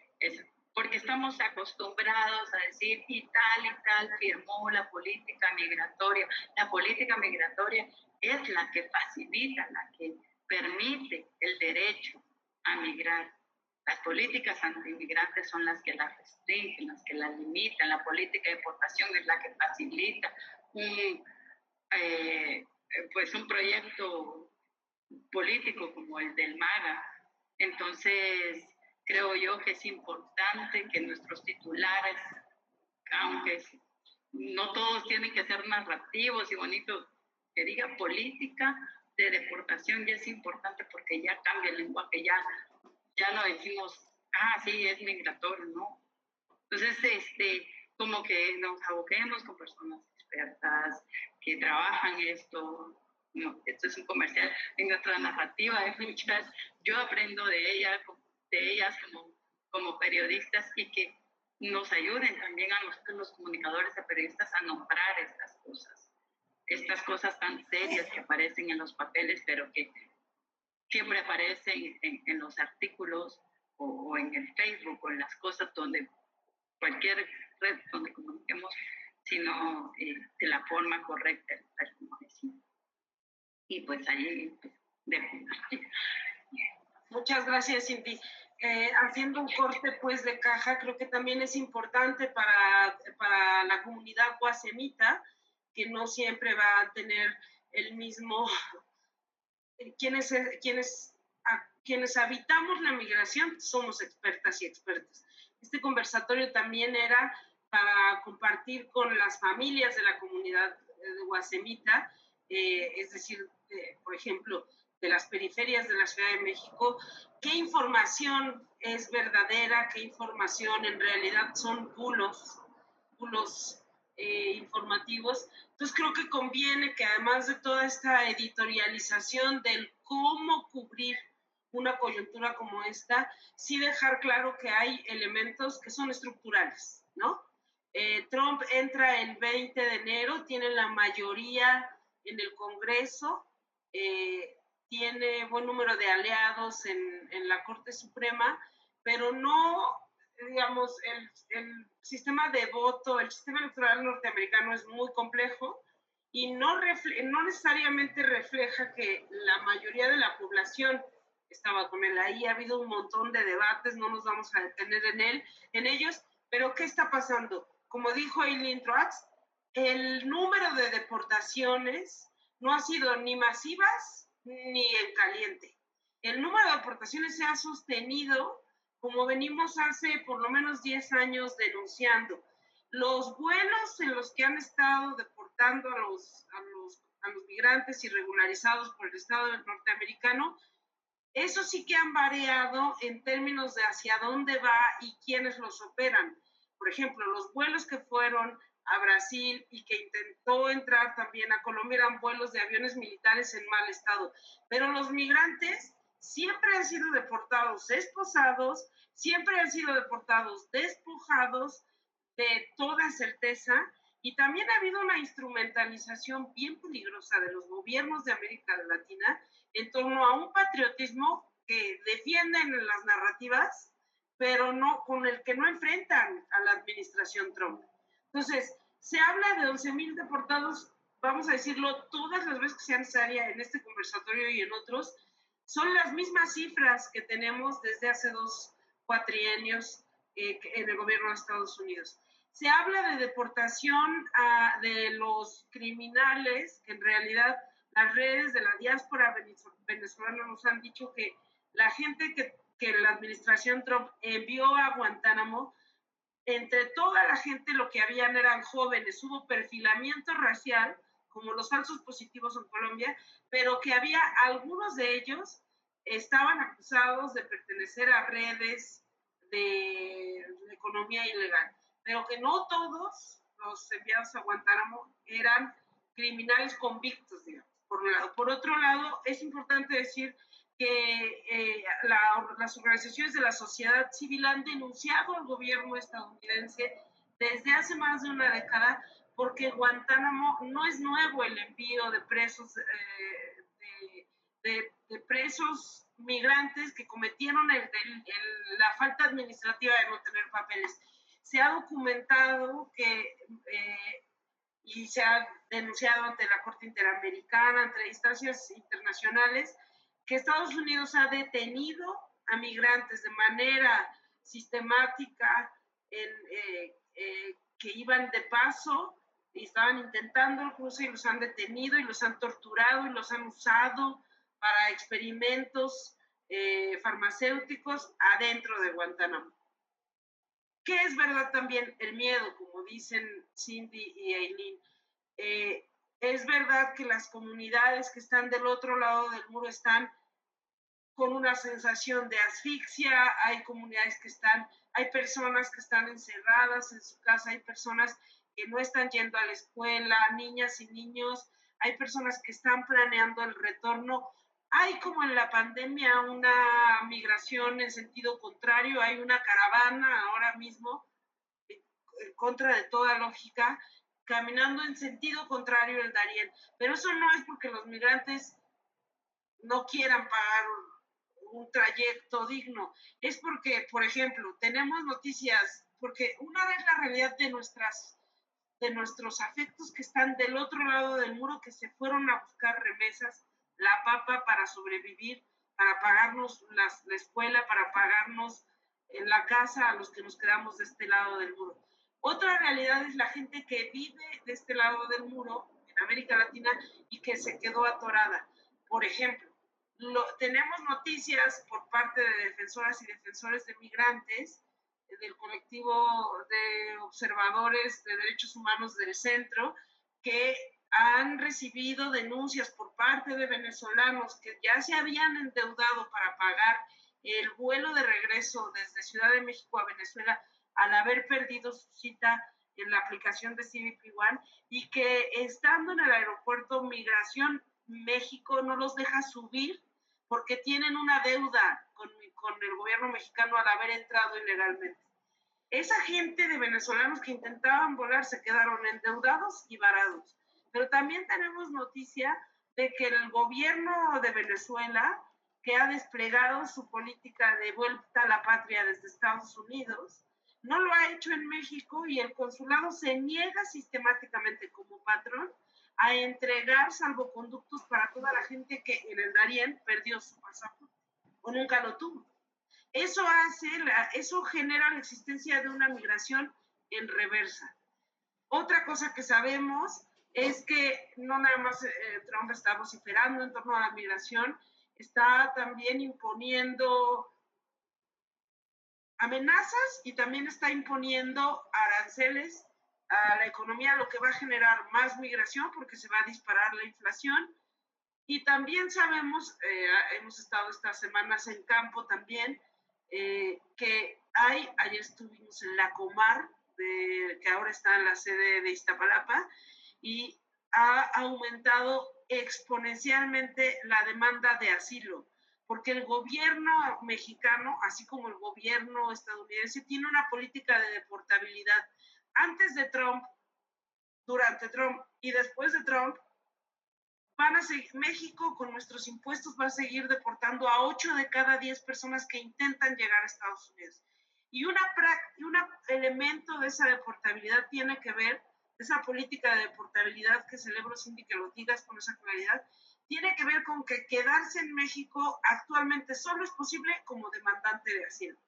Porque estamos acostumbrados a decir y tal firmó la política migratoria. La política migratoria es la que facilita, la que permite el derecho a migrar. Las políticas anti-inmigrantes son las que las restringen, las que las limitan. La política de deportación es la que facilita un proyecto político como el del MAGA. Entonces, creo yo que es importante que nuestros titulares, aunque no todos tienen que ser narrativos y bonitos, que diga política de deportación, ya es importante porque ya cambia el lenguaje, ya no decimos, sí, es migratorio, ¿no? Entonces, como que nos aboquemos con personas expertas que trabajan esto. No, esto es un comercial. En nuestra narrativa hay muchas, yo aprendo de ellas como periodistas, y que nos ayuden también a nosotros los comunicadores y periodistas a nombrar estas cosas tan serias que aparecen en los papeles, pero que siempre aparecen en los artículos o en el Facebook o en las cosas donde cualquier red donde comuniquemos, sino de la forma correcta, como decimos. Y pues ahí Muchas gracias, Cindy. Haciendo un corte pues de caja, creo que también es importante para la comunidad guasemita, que no siempre va a tener el mismo, quienes habitamos la migración somos expertas y expertos. Este conversatorio también era para compartir con las familias de la comunidad de guasemita, es decir, por ejemplo, de las periferias de la Ciudad de México, qué información es verdadera, qué información en realidad son bulos informativos. Entonces creo que conviene que, además de toda esta editorialización del cómo cubrir una coyuntura como esta, sí dejar claro que hay elementos que son estructurales, ¿no? Trump entra el 20 de enero, tiene la mayoría en el Congreso, tiene buen número de aliados en la Corte Suprema, pero no, digamos, el sistema de voto, el sistema electoral norteamericano es muy complejo y no necesariamente refleja que la mayoría de la población estaba con él. Ahí ha habido un montón de debates, no nos vamos a detener en ellos, pero ¿qué está pasando? Como dijo Eileen Truax, el número de deportaciones no ha sido ni masivas ni en caliente. El número de deportaciones se ha sostenido como venimos hace por lo menos 10 años denunciando. Los vuelos en los que han estado deportando a los migrantes irregularizados por el Estado norteamericano, eso sí que han variado en términos de hacia dónde va y quiénes los operan. Por ejemplo, los vuelos que fueron a Brasil y que intentó entrar también a Colombia eran vuelos de aviones militares en mal estado. Pero los migrantes siempre han sido deportados esposados, siempre han sido deportados despojados de toda certeza, y también ha habido una instrumentalización bien peligrosa de los gobiernos de América Latina en torno a un patriotismo que defienden las narrativas, pero no, con el que no enfrentan a la administración Trump. Entonces, se habla de 11,000 deportados, vamos a decirlo, todas las veces que sea necesaria en este conversatorio y en otros, son las mismas cifras que tenemos desde hace 2 cuatrienios en el gobierno de Estados Unidos. Se habla de deportación de los criminales, que en realidad las redes de la diáspora venezolana nos han dicho que la gente que la administración Trump envió a Guantánamo, entre toda la gente lo que habían eran jóvenes, hubo perfilamiento racial, como los falsos positivos en Colombia, pero que había algunos de ellos estaban acusados de pertenecer a redes de economía ilegal, pero que no todos los enviados a Guantánamo eran criminales convictos, digamos, por un lado. Por otro lado, es importante decir que las organizaciones de la sociedad civil han denunciado al gobierno estadounidense desde hace más de una década, porque Guantánamo no es nuevo el envío de presos, de presos migrantes que cometieron la falta administrativa de no tener papeles. Se ha documentado que y se ha denunciado ante la Corte Interamericana, ante instancias internacionales, que Estados Unidos ha detenido a migrantes de manera sistemática que iban de paso y estaban intentando el cruce, y los han detenido y los han torturado y los han usado para experimentos farmacéuticos adentro de Guantánamo. ¿Qué es verdad también? El miedo, como dicen Cindy y Eileen. Es verdad que las comunidades que están del otro lado del muro están con una sensación de asfixia, hay comunidades hay personas que están encerradas en su casa, hay personas que no están yendo a la escuela, niñas y niños, hay personas que están planeando el retorno. Hay, como en la pandemia, una migración en sentido contrario, hay una caravana ahora mismo en contra de toda lógica, caminando en sentido contrario el Darién. Pero eso no es porque los migrantes no quieran pagar un trayecto digno, es porque, por ejemplo, tenemos noticias, porque una vez la realidad de nuestros afectos que están del otro lado del muro, que se fueron a buscar remesas, la papa para sobrevivir, para pagarnos la escuela, para pagarnos en la casa a los que nos quedamos de este lado del muro. Otra realidad es la gente que vive de este lado del muro, en América Latina, y que se quedó atorada. Por ejemplo, tenemos noticias por parte de defensoras y defensores de migrantes, del colectivo de observadores de derechos humanos del centro, que han recibido denuncias por parte de venezolanos que ya se habían endeudado para pagar el vuelo de regreso desde Ciudad de México a Venezuela al haber perdido su cita en la aplicación de CBP One, y que estando en el aeropuerto Migración México no los deja subir porque tienen una deuda con el gobierno mexicano al haber entrado ilegalmente. Esa gente de venezolanos que intentaban volar se quedaron endeudados y varados. Pero también tenemos noticia de que el gobierno de Venezuela, que ha desplegado su política de vuelta a la patria desde Estados Unidos, no lo ha hecho en México, y el consulado se niega sistemáticamente como patrón a entregar salvoconductos para toda la gente que en el Darién perdió su pasaporte. o nunca lo tuvo. Eso genera la existencia de una migración en reversa. Otra cosa que sabemos es que no nada más Trump está vociferando en torno a la migración, está también imponiendo amenazas y también está imponiendo aranceles a la economía, lo que va a generar más migración porque se va a disparar la inflación. Y también sabemos, hemos estado estas semanas en campo también, que ayer estuvimos en la Comar, que ahora está en la sede de Iztapalapa, y ha aumentado exponencialmente la demanda de asilo, porque el gobierno mexicano, así como el gobierno estadounidense, tiene una política de deportabilidad. Antes de Trump, durante Trump y después de Trump, México con nuestros impuestos va a seguir deportando a 8 de cada 10 personas que intentan llegar a Estados Unidos. Y un elemento de esa deportabilidad tiene que ver, esa política de deportabilidad que celebro, Cindy, que lo digas con esa claridad, tiene que ver con que quedarse en México actualmente solo es posible como demandante de asilo.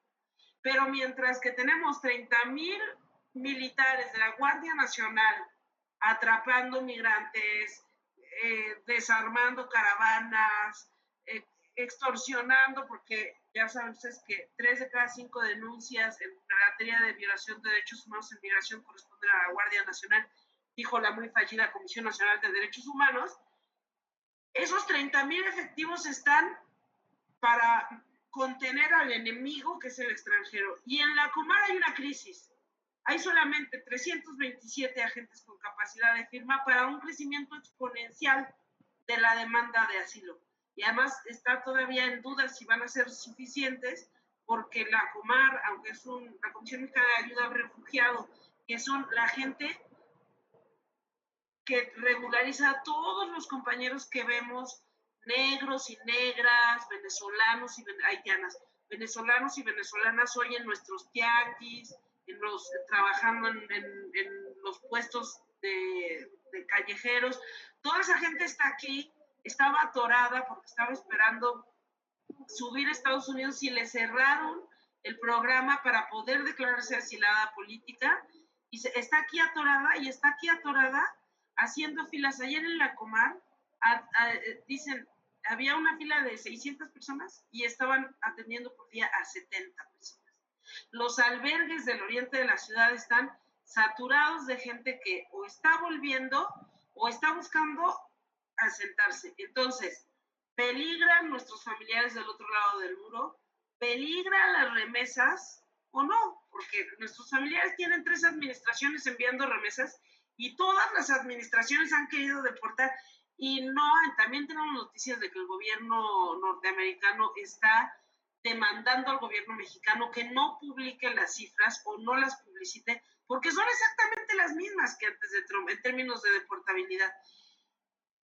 Pero mientras que tenemos 30,000 militares de la Guardia Nacional atrapando migrantes, desarmando caravanas, extorsionando, porque ya saben ustedes que 3 de cada 5 denuncias en materia de violación de derechos humanos en migración corresponden a la Guardia Nacional, dijo la muy fallida Comisión Nacional de Derechos Humanos. Esos 30,000 efectivos están para contener al enemigo, que es el extranjero. Y en la Comar hay una crisis. Hay solamente 327 agentes con capacidad de firma para un crecimiento exponencial de la demanda de asilo. Y además está todavía en duda si van a ser suficientes, porque la Comar, aunque es la Comisión Mexicana de Ayuda al Refugiado, que son la gente que regulariza a todos los compañeros que vemos, negros y negras, venezolanos y haitianas, venezolanos y venezolanas hoy en nuestros tianguis, trabajando en los puestos de callejeros. Toda esa gente está aquí, estaba atorada porque estaba esperando subir a Estados Unidos y le cerraron el programa para poder declararse asilada política, y está aquí atorada haciendo filas. Ayer en la Comar dicen, había una fila de 600 personas y estaban atendiendo por día a 70 personas. Los albergues del oriente de la ciudad están saturados de gente que o está volviendo o está buscando asentarse. Entonces, peligran nuestros familiares del otro lado del muro, peligran las remesas o no, porque nuestros familiares tienen 3 administraciones enviando remesas y todas las administraciones han querido deportar. Y no, también tenemos noticias de que el gobierno norteamericano está demandando al gobierno mexicano que no publique las cifras o no las publicite, porque son exactamente las mismas que antes de Trump en términos de deportabilidad.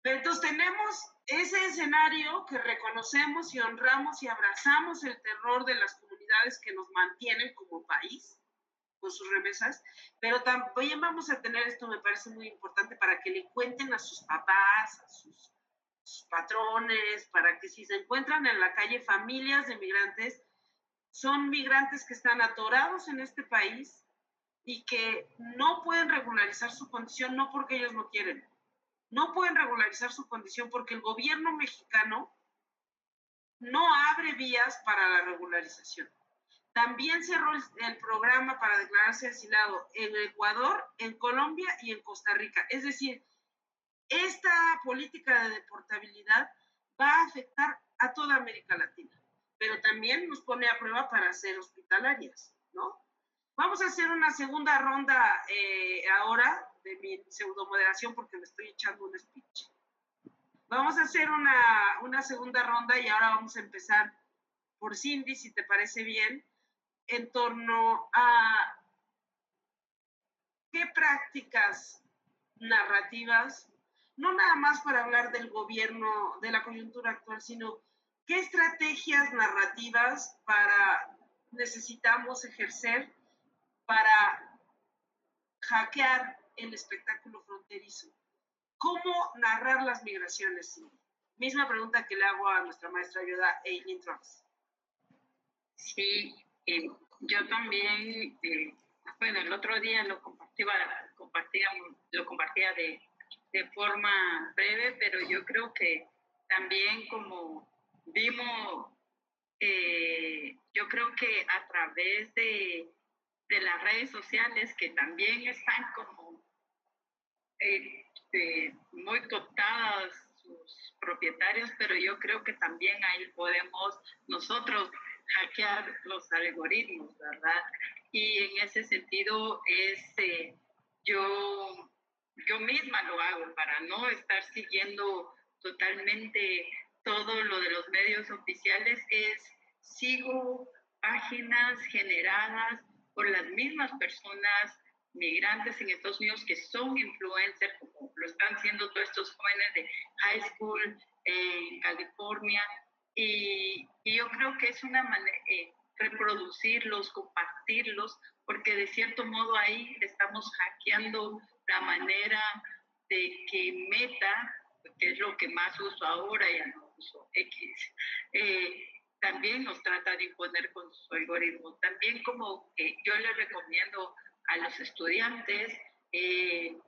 Pero entonces tenemos ese escenario que reconocemos y honramos y abrazamos el terror de las comunidades que nos mantienen como país con sus remesas, pero también vamos a tener, esto me parece muy importante, para que le cuenten a sus papás, a sus patrones, para que si se encuentran en la calle familias de migrantes, son migrantes que están atorados en este país y que no pueden regularizar su condición, no porque ellos no quieren, no pueden regularizar su condición porque el gobierno mexicano no abre vías para la regularización. También cerró el programa para declararse asilado en Ecuador, en Colombia y en Costa Rica. Es decir, esta política de deportabilidad va a afectar a toda América Latina, pero también nos pone a prueba para ser hospitalarias, ¿no? Vamos a hacer una segunda ronda ahora de mi pseudomoderación porque me estoy echando un speech. Vamos a hacer una segunda ronda y ahora vamos a empezar por Cindy, si te parece bien, en torno a qué prácticas narrativas, no nada más para hablar del gobierno, de la coyuntura actual, sino qué estrategias narrativas necesitamos ejercer para hackear el espectáculo fronterizo. ¿Cómo narrar las migraciones? Misma pregunta que le hago a nuestra maestra ayuda Eileen Trumps. Sí, yo también, bueno, el otro día lo compartía de forma breve, pero yo creo que también como vimos, yo creo que a través de las redes sociales que también están como muy cooptadas sus propietarios, pero yo creo que también ahí podemos nosotros hackear los algoritmos, ¿verdad? Y en ese sentido yo, yo misma lo hago para no estar siguiendo totalmente todo lo de los medios oficiales, sigo páginas generadas por las mismas personas migrantes en Estados Unidos que son influencers, como lo están haciendo todos estos jóvenes de high school en California. Y yo creo que es una manera, reproducirlos, compartirlos, porque de cierto modo ahí estamos hackeando la manera de que Meta, que es lo que más uso ahora, ya no uso X, también nos trata de imponer con sus algoritmos. También como que yo les recomiendo a los estudiantes que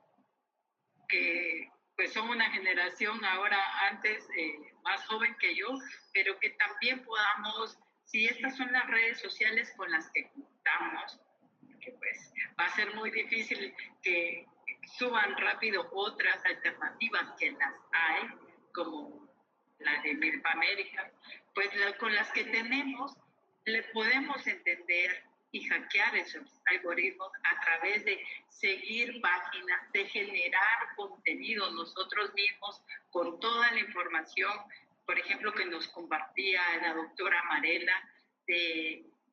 pues son una generación ahora antes más joven que yo, pero que también podamos, si estas son las redes sociales con las que contamos, que pues va a ser muy difícil que suban rápido otras alternativas que las hay, como la de Milpa América, pues con las que tenemos le podemos entender y hackear esos algoritmos a través de seguir páginas, de generar contenido nosotros mismos con toda la información, por ejemplo, que nos compartía la doctora Marela,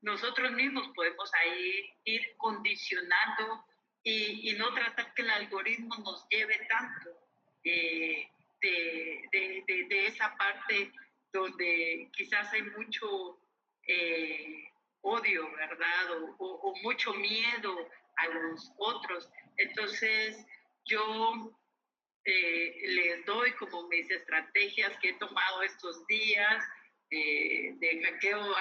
nosotros mismos podemos ahí ir condicionando y no tratar que el algoritmo nos lleve tanto de esa parte donde quizás hay mucho odio, ¿verdad? O mucho miedo a los otros. Entonces, yo les doy como mis estrategias que he tomado estos días de hackeo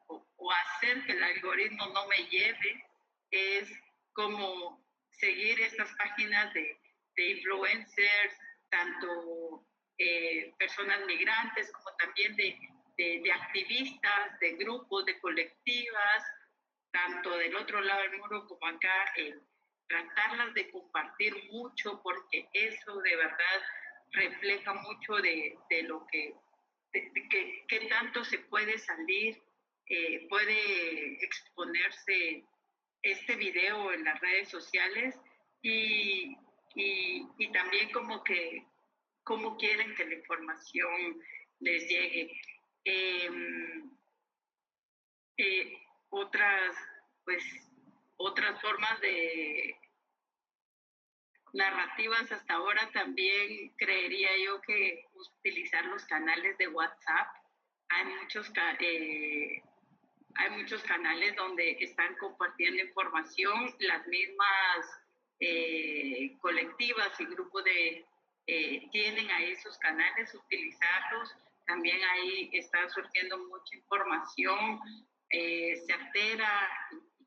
o hacer que el algoritmo no me lleve, es como seguir estas páginas de influencers, tanto personas migrantes como también de activistas, de grupos, de colectivas, tanto del otro lado del muro como acá, tratarlas de compartir mucho, porque eso de verdad refleja mucho de lo que tanto se puede salir, puede exponerse este video en las redes sociales y también como que cómo quieren que la información les llegue. Eh, otras, pues, otras formas de narrativas hasta ahora también creería yo que utilizar los canales de WhatsApp. Hay hay muchos canales donde están compartiendo información, las mismas colectivas y grupos tienen ahí esos canales, utilizarlos. También ahí está surgiendo mucha información certera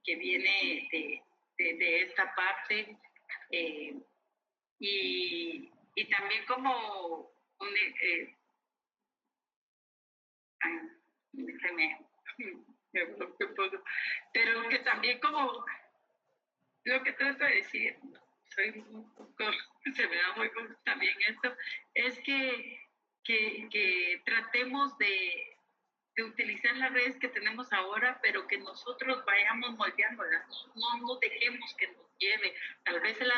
que viene de esta parte y también como ay, me bloqueé un poco, pero que también como lo que trato de decir, soy un poco, se me da muy poco también esto, es que tratemos de utilizar las redes que tenemos ahora, pero que nosotros vayamos moldeándolas, no dejemos que nos lleve. Tal vez el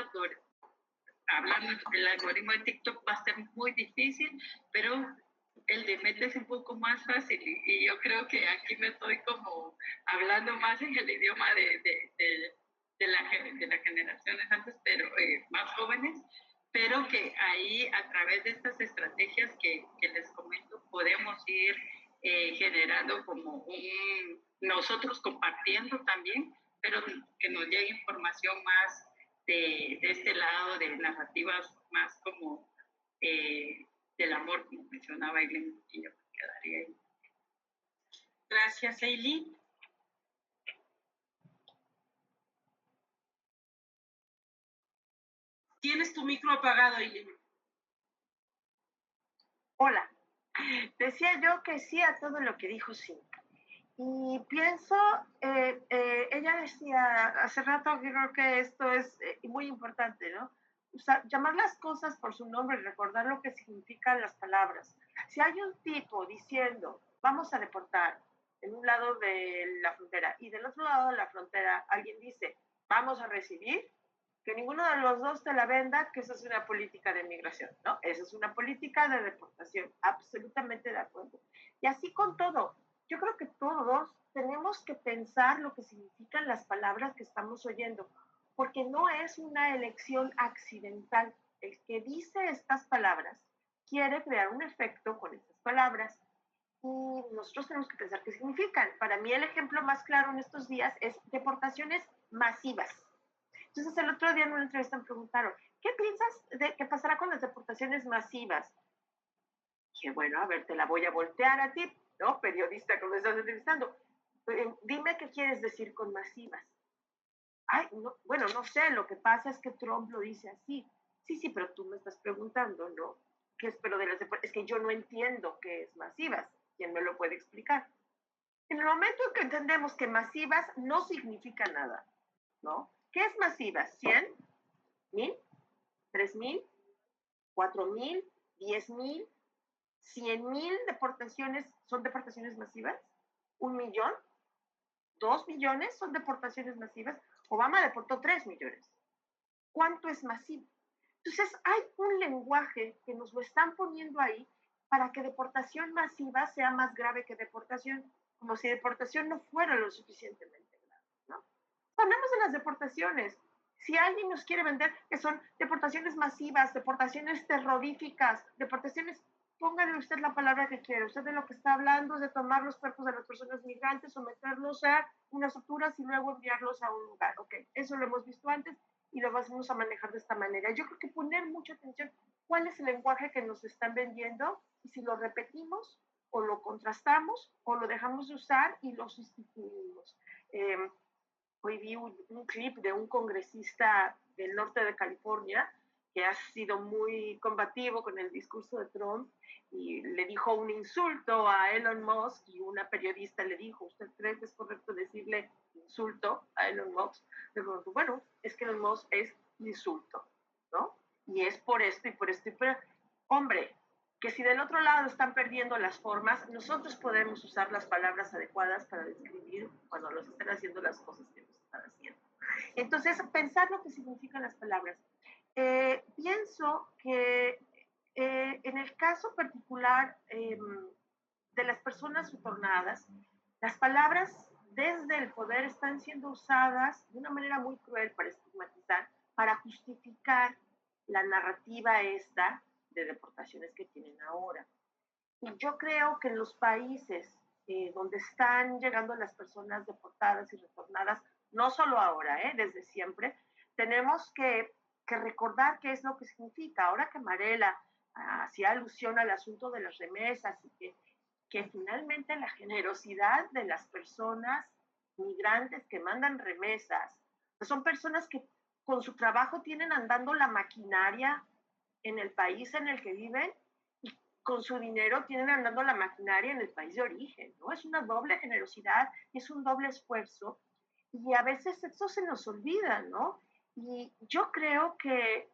algoritmo de TikTok va a ser muy difícil, pero el de Meta es un poco más fácil y yo creo que aquí me estoy como hablando más en el idioma de las generaciones antes, pero más jóvenes, pero que ahí a través de estas estrategias que les comento podemos ir generando como nosotros compartiendo también, pero que nos llegue información más de este lado de narrativas más como del amor, como mencionaba Eileen, y yo quedaría ahí. Gracias, Eileen. Tienes tu micro apagado, Eileen. Hola. Decía yo que sí a todo lo que dijo Cintia. Y pienso, ella decía hace rato que creo que esto es muy importante, ¿no? O sea, llamar las cosas por su nombre y recordar lo que significan las palabras. Si hay un tipo diciendo, vamos a deportar en un lado de la frontera y del otro lado de la frontera alguien dice, vamos a recibir, que ninguno de los dos te la venda, que esa es una política de migración, ¿no? Esa es una política de deportación, absolutamente de acuerdo. Y así con todo, yo creo que todos tenemos que pensar lo que significan las palabras que estamos oyendo, porque no es una elección accidental. El que dice estas palabras quiere crear un efecto con estas palabras y nosotros tenemos que pensar qué significan. Para mí el ejemplo más claro en estos días es deportaciones masivas. Entonces el otro día en una entrevista me preguntaron, ¿qué piensas de qué pasará con las deportaciones masivas? Dije, bueno, a ver, te la voy a voltear a ti, ¿no? Periodista que me estás entrevistando. Dime qué quieres decir con masivas. Ay, no, bueno, no sé, lo que pasa es que Trump lo dice así. Sí, sí, pero tú me estás preguntando, ¿no? ¿Qué espero de las deportaciones? Es que yo no entiendo qué es masivas. ¿Quién me lo puede explicar? En el momento en que entendemos que masivas no significa nada, ¿no? ¿Qué es masivas? ¿100? ¿1000? ¿3000? ¿4000? ¿10,000? ¿100,000 deportaciones son deportaciones masivas? ¿1,000,000? ¿2,000,000 son deportaciones masivas? Obama deportó 3,000,000. ¿Cuánto es masivo? Entonces hay un lenguaje que nos lo están poniendo ahí para que deportación masiva sea más grave que deportación, como si deportación no fuera lo suficientemente grave, ¿no? Hablamos de las deportaciones. Si alguien nos quiere vender que son deportaciones masivas, deportaciones terroríficas, deportaciones, póngale usted la palabra que quiera. Usted de lo que está hablando es de tomar los cuerpos de las personas migrantes, someterlos a unas torturas y luego enviarlos a un lugar. Ok, eso lo hemos visto antes y lo vamos a manejar de esta manera. Yo creo que poner mucha atención cuál es el lenguaje que nos están vendiendo y si lo repetimos o lo contrastamos o lo dejamos de usar y lo sustituimos. Hoy vi un clip de un congresista del norte de California que ha sido muy combativo con el discurso de Trump y le dijo un insulto a Elon Musk y una periodista le dijo, ¿usted cree que es correcto decirle insulto a Elon Musk? Le dijo, bueno, es que Elon Musk es insulto, ¿no? Y es por esto y por esto y por... Hombre, que si del otro lado están perdiendo las formas, nosotros podemos usar las palabras adecuadas para describir cuando los están haciendo las cosas que nos están haciendo. Entonces, pensar lo que significan las palabras. Pienso que en el caso particular de las personas retornadas, las palabras desde el poder están siendo usadas de una manera muy cruel para estigmatizar, para justificar la narrativa esta de deportaciones que tienen ahora. Y yo creo que en los países donde están llegando las personas deportadas y retornadas, no solo ahora, desde siempre, tenemos que recordar qué es lo que significa. Ahora que Marela hacía alusión al asunto de las remesas y que finalmente la generosidad de las personas migrantes que mandan remesas, pues son personas que con su trabajo tienen andando la maquinaria en el país en el que viven y con su dinero tienen andando la maquinaria en el país de origen, ¿no? Es una doble generosidad, es un doble esfuerzo y a veces eso se nos olvida, ¿no? Y yo creo que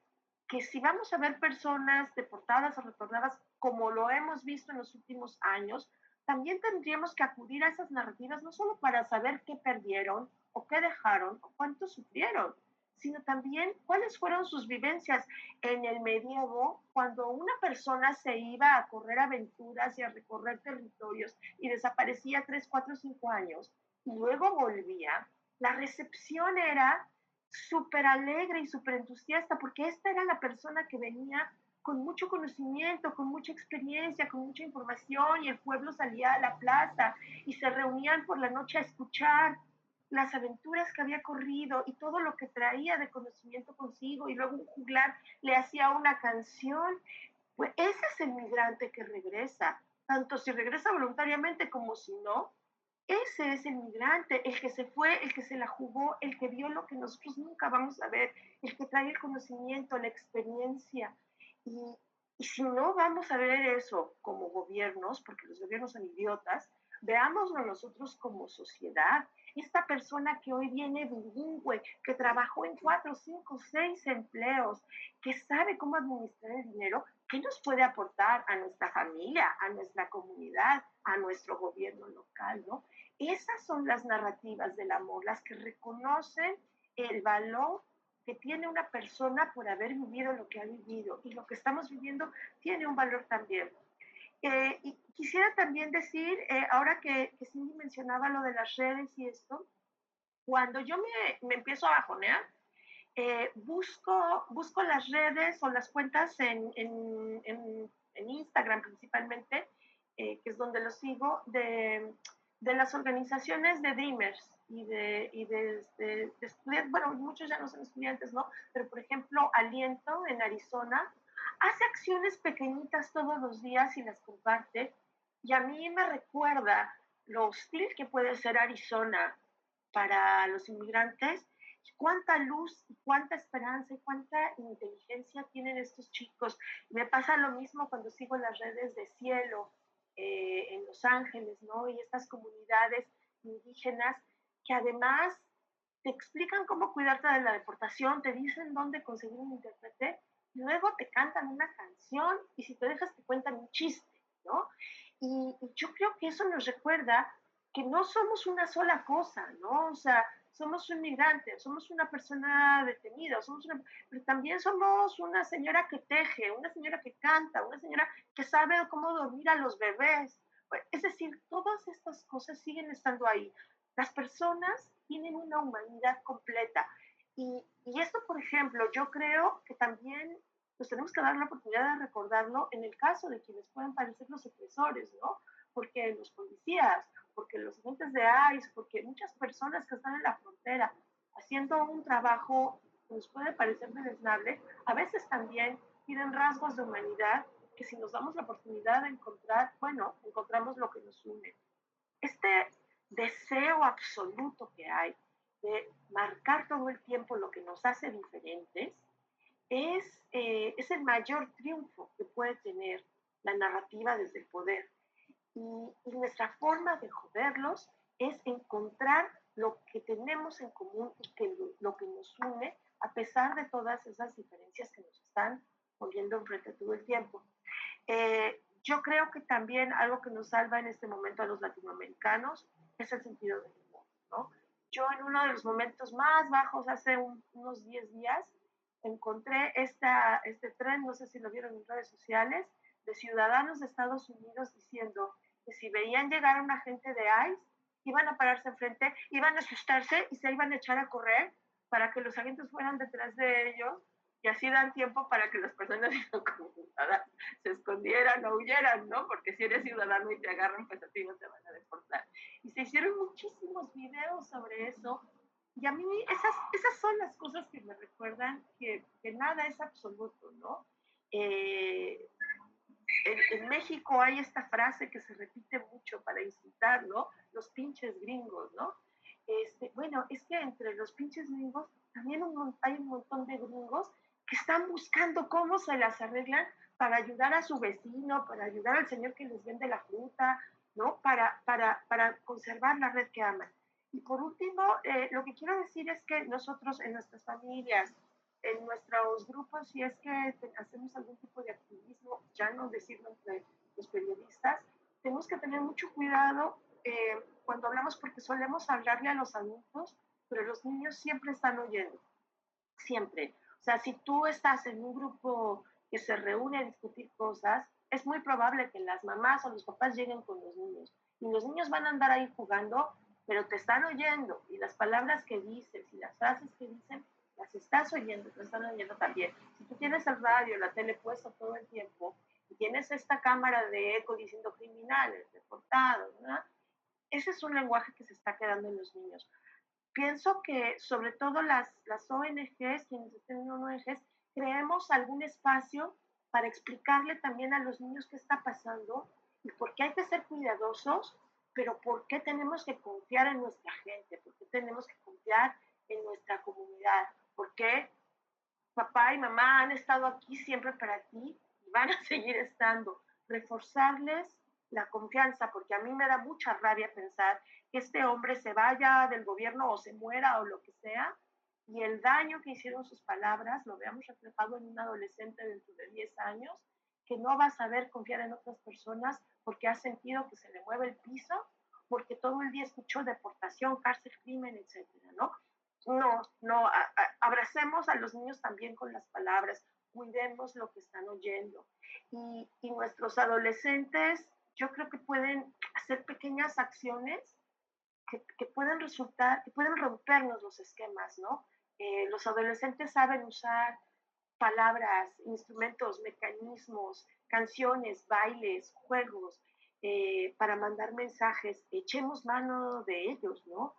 si vamos a ver personas deportadas o retornadas como lo hemos visto en los últimos años, también tendríamos que acudir a esas narrativas no solo para saber qué perdieron o qué dejaron o cuánto sufrieron, sino también cuáles fueron sus vivencias en el medievo, cuando una persona se iba a correr aventuras y a recorrer territorios y desaparecía 3, 4, 5 años y luego volvía, la recepción era súper alegre y súper entusiasta, porque esta era la persona que venía con mucho conocimiento, con mucha experiencia, con mucha información, y el pueblo salía a la plaza y se reunían por la noche a escuchar las aventuras que había corrido y todo lo que traía de conocimiento consigo, y luego un juglar le hacía una canción. Pues ese es el migrante que regresa, tanto si regresa voluntariamente como si no. Ese es el migrante, el que se fue, el que se la jugó, el que vio lo que nosotros nunca vamos a ver, el que trae el conocimiento, la experiencia. Y, y si no vamos a ver eso como gobiernos, porque los gobiernos son idiotas, veámoslo nosotros como sociedad. Esta persona que hoy viene bilingüe, que trabajó en 4, 5, 6 empleos, que sabe cómo administrar el dinero, ¿qué nos puede aportar a nuestra familia, a nuestra comunidad, a nuestro gobierno local, ¿no? Esas son las narrativas del amor, las que reconocen el valor que tiene una persona por haber vivido lo que ha vivido, y lo que estamos viviendo tiene un valor también. Y quisiera también decir, ahora que Cindy mencionaba lo de las redes y esto, cuando yo me empiezo a bajonear, busco las redes o las cuentas en Instagram principalmente, que es donde lo sigo, de las organizaciones de Dreamers de estudiantes, bueno, muchos ya no son estudiantes, ¿no? Pero por ejemplo, Aliento en Arizona hace acciones pequeñitas todos los días y las comparte, y a mí me recuerda lo hostil que puede ser Arizona para los inmigrantes, cuánta luz y cuánta esperanza y cuánta inteligencia tienen estos chicos. Me pasa lo mismo cuando sigo las redes de Cielo en Los Ángeles, ¿no? Y estas comunidades indígenas que además te explican cómo cuidarte de la deportación, te dicen dónde conseguir un intérprete, y luego te cantan una canción y si te dejas te cuentan un chiste, ¿no? Y yo creo que eso nos recuerda que no somos una sola cosa, ¿no? O sea, somos un migrante, somos una persona detenida, pero también somos una señora que teje, una señora que canta, una señora que sabe cómo dormir a los bebés. Es decir, todas estas cosas siguen estando ahí. Las personas tienen una humanidad completa. Y esto, por ejemplo, yo creo que también pues tenemos que dar la oportunidad de recordarlo en el caso de quienes pueden parecer los opresores, ¿no? Porque los policías, porque los agentes de ICE, porque muchas personas que están en la frontera haciendo un trabajo que nos puede parecer deleznable, a veces también tienen rasgos de humanidad que si nos damos la oportunidad de encontrar, bueno, encontramos lo que nos une. Este deseo absoluto que hay de marcar todo el tiempo lo que nos hace diferentes es el mayor triunfo que puede tener la narrativa desde el poder. Y nuestra forma de joderlos es encontrar lo que tenemos en común y lo que nos une a pesar de todas esas diferencias que nos están poniendo enfrente todo el tiempo. Yo creo que también algo que nos salva en este momento a los latinoamericanos es el sentido del humor, ¿no? Yo en uno de los momentos más bajos, hace unos 10 días, encontré este tren, no sé si lo vieron en redes sociales, de ciudadanos de Estados Unidos diciendo que si veían llegar a un agente de ICE, iban a pararse enfrente, iban a asustarse y se iban a echar a correr para que los agentes fueran detrás de ellos y así dan tiempo para que las personas indocumentadas se escondieran o huyeran, ¿no? Porque si eres ciudadano y te agarran, pues a ti no te van a deportar. Y se hicieron muchísimos videos sobre eso. Y a mí esas son las cosas que me recuerdan que nada es absoluto, ¿no? En México hay esta frase que se repite mucho para insultar, ¿no? Los pinches gringos, ¿no? Bueno, es que entre los pinches gringos también hay un montón de gringos que están buscando cómo se las arreglan para ayudar a su vecino, para ayudar al señor que les vende la fruta, ¿no? Para conservar la red que aman. Y por último, lo que quiero decir es que nosotros en nuestras familias, en nuestros grupos, si es que hacemos algún tipo de activismo, ya no decirlo entre los periodistas, tenemos que tener mucho cuidado cuando hablamos, porque solemos hablarle a los adultos, pero los niños siempre están oyendo, siempre. O sea, si tú estás en un grupo que se reúne a discutir cosas, es muy probable que las mamás o los papás lleguen con los niños. Y los niños van a andar ahí jugando, pero te están oyendo. Y las palabras que dices y las frases que dicen, las estás oyendo, te están oyendo también. Si tú tienes el radio, la tele puesto todo el tiempo, y tienes esta cámara de eco diciendo criminales, deportados, ¿verdad? Ese es un lenguaje que se está quedando en los niños. Pienso que sobre todo las ONGs, quienes estén en ONGs, creemos algún espacio para explicarle también a los niños qué está pasando y por qué hay que ser cuidadosos pero ¿por qué tenemos que confiar en nuestra gente? ¿Por qué tenemos que confiar en nuestra comunidad? ¿Por qué papá y mamá han estado aquí siempre para ti y van a seguir estando? Reforzarles la confianza, porque a mí me da mucha rabia pensar que este hombre se vaya del gobierno o se muera o lo que sea, y el daño que hicieron sus palabras lo veamos reflejado en un adolescente dentro de 10 años que no va a saber confiar en otras personas porque ha sentido que se le mueve el piso, porque todo el día escuchó deportación, cárcel, crimen, etcétera, ¿no? No, abracemos a los niños también con las palabras, cuidemos lo que están oyendo. Y nuestros adolescentes, yo creo que pueden hacer pequeñas acciones que pueden resultar, que pueden rompernos los esquemas, ¿no? Los adolescentes saben usar palabras, instrumentos, mecanismos, canciones, bailes, juegos, para mandar mensajes. Echemos mano de ellos, ¿no?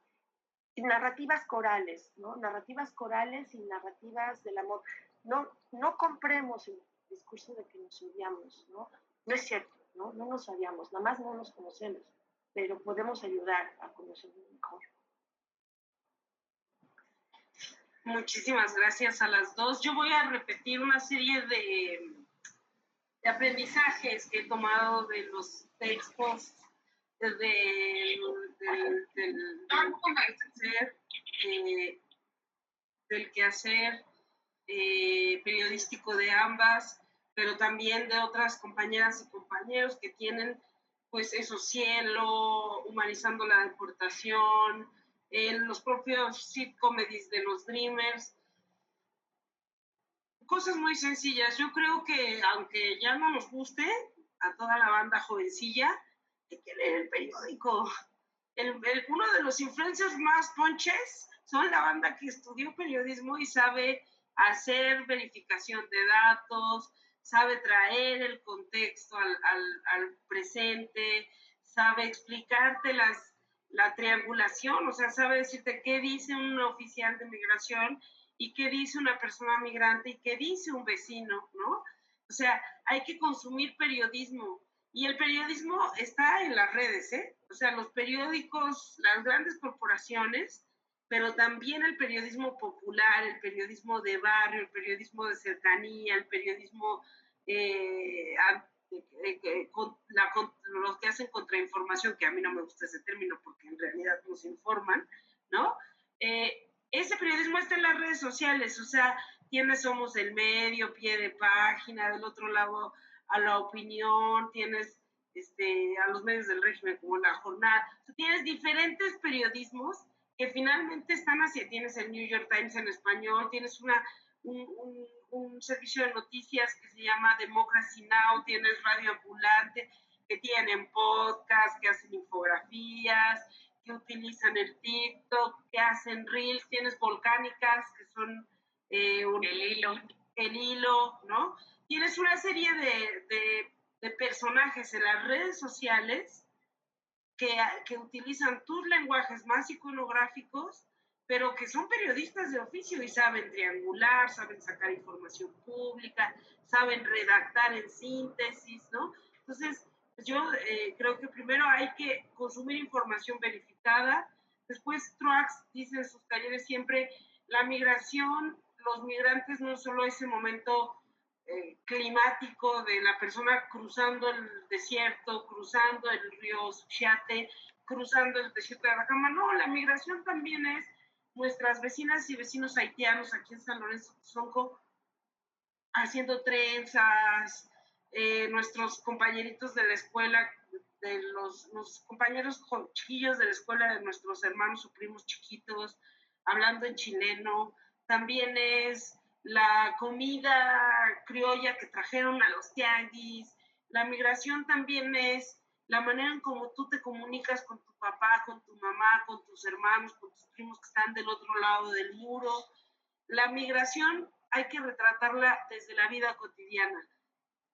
Y narrativas corales, ¿no? Narrativas corales y narrativas del amor. No compremos el discurso de que nos odiamos, ¿no? No es cierto, ¿no? No nos odiamos, nada más no nos conocemos, pero podemos ayudar a conocernos mejor. Muchísimas gracias a las dos. Yo voy a repetir una serie de aprendizajes que he tomado de los textos del quehacer periodístico de ambas, pero también de otras compañeras y compañeros que tienen pues eso, Cielo, Humanizando la Deportación, los propios sitcomedies de los Dreamers, cosas muy sencillas. Yo creo que aunque ya no nos guste a toda la banda jovencilla, hay que leer el periódico. Uno de los influencers más ponches son la banda que estudió periodismo y sabe hacer verificación de datos, sabe traer el contexto al presente, sabe explicarte la triangulación, o sea, sabe decirte qué dice un oficial de migración y qué dice una persona migrante y qué dice un vecino, ¿no? O sea, hay que consumir periodismo. Y el periodismo está en las redes, ¿eh? O sea, los periódicos, las grandes corporaciones, pero también el periodismo popular, el periodismo de barrio, el periodismo de cercanía, el periodismo, los que hacen contrainformación, que a mí no me gusta ese término porque en realidad nos informan, ¿no? Ese periodismo está en las redes sociales, o sea, tienes Somos el Medio, Pie de Página, del otro lado a La Opinión, tienes a los medios del régimen como La Jornada, o sea, tienes diferentes periodismos que finalmente están hacia, tienes el New York Times en español, tienes un servicio de noticias que se llama Democracy Now!, tienes Radio Ambulante, que tienen podcast, que hacen infografías, que utilizan el TikTok, que hacen Reels, tienes Volcánicas, que son el hilo, ¿no? Tienes una serie de personajes en las redes sociales que utilizan tus lenguajes más iconográficos, pero que son periodistas de oficio y saben triangular, saben sacar información pública, saben redactar en síntesis, ¿no? Entonces, yo creo que primero hay que consumir información verificada. Después, Truax dice en sus talleres siempre, la migración, los migrantes no solo ese momento climático de la persona cruzando el desierto, cruzando el río Suchiate, cruzando el desierto de Atacama. No, la migración también es nuestras vecinas y vecinos haitianos aquí en San Lorenzo Tizonco haciendo trenzas, nuestros compañeritos de la escuela, de los compañeros chiquillos de la escuela de nuestros hermanos o primos chiquitos, hablando en chileno. También es la comida criolla que trajeron a los tianguis. La migración también es la manera en cómo tú te comunicas con tu papá, con tu mamá, con tus hermanos, con tus primos que están del otro lado del muro. La migración hay que retratarla desde la vida cotidiana.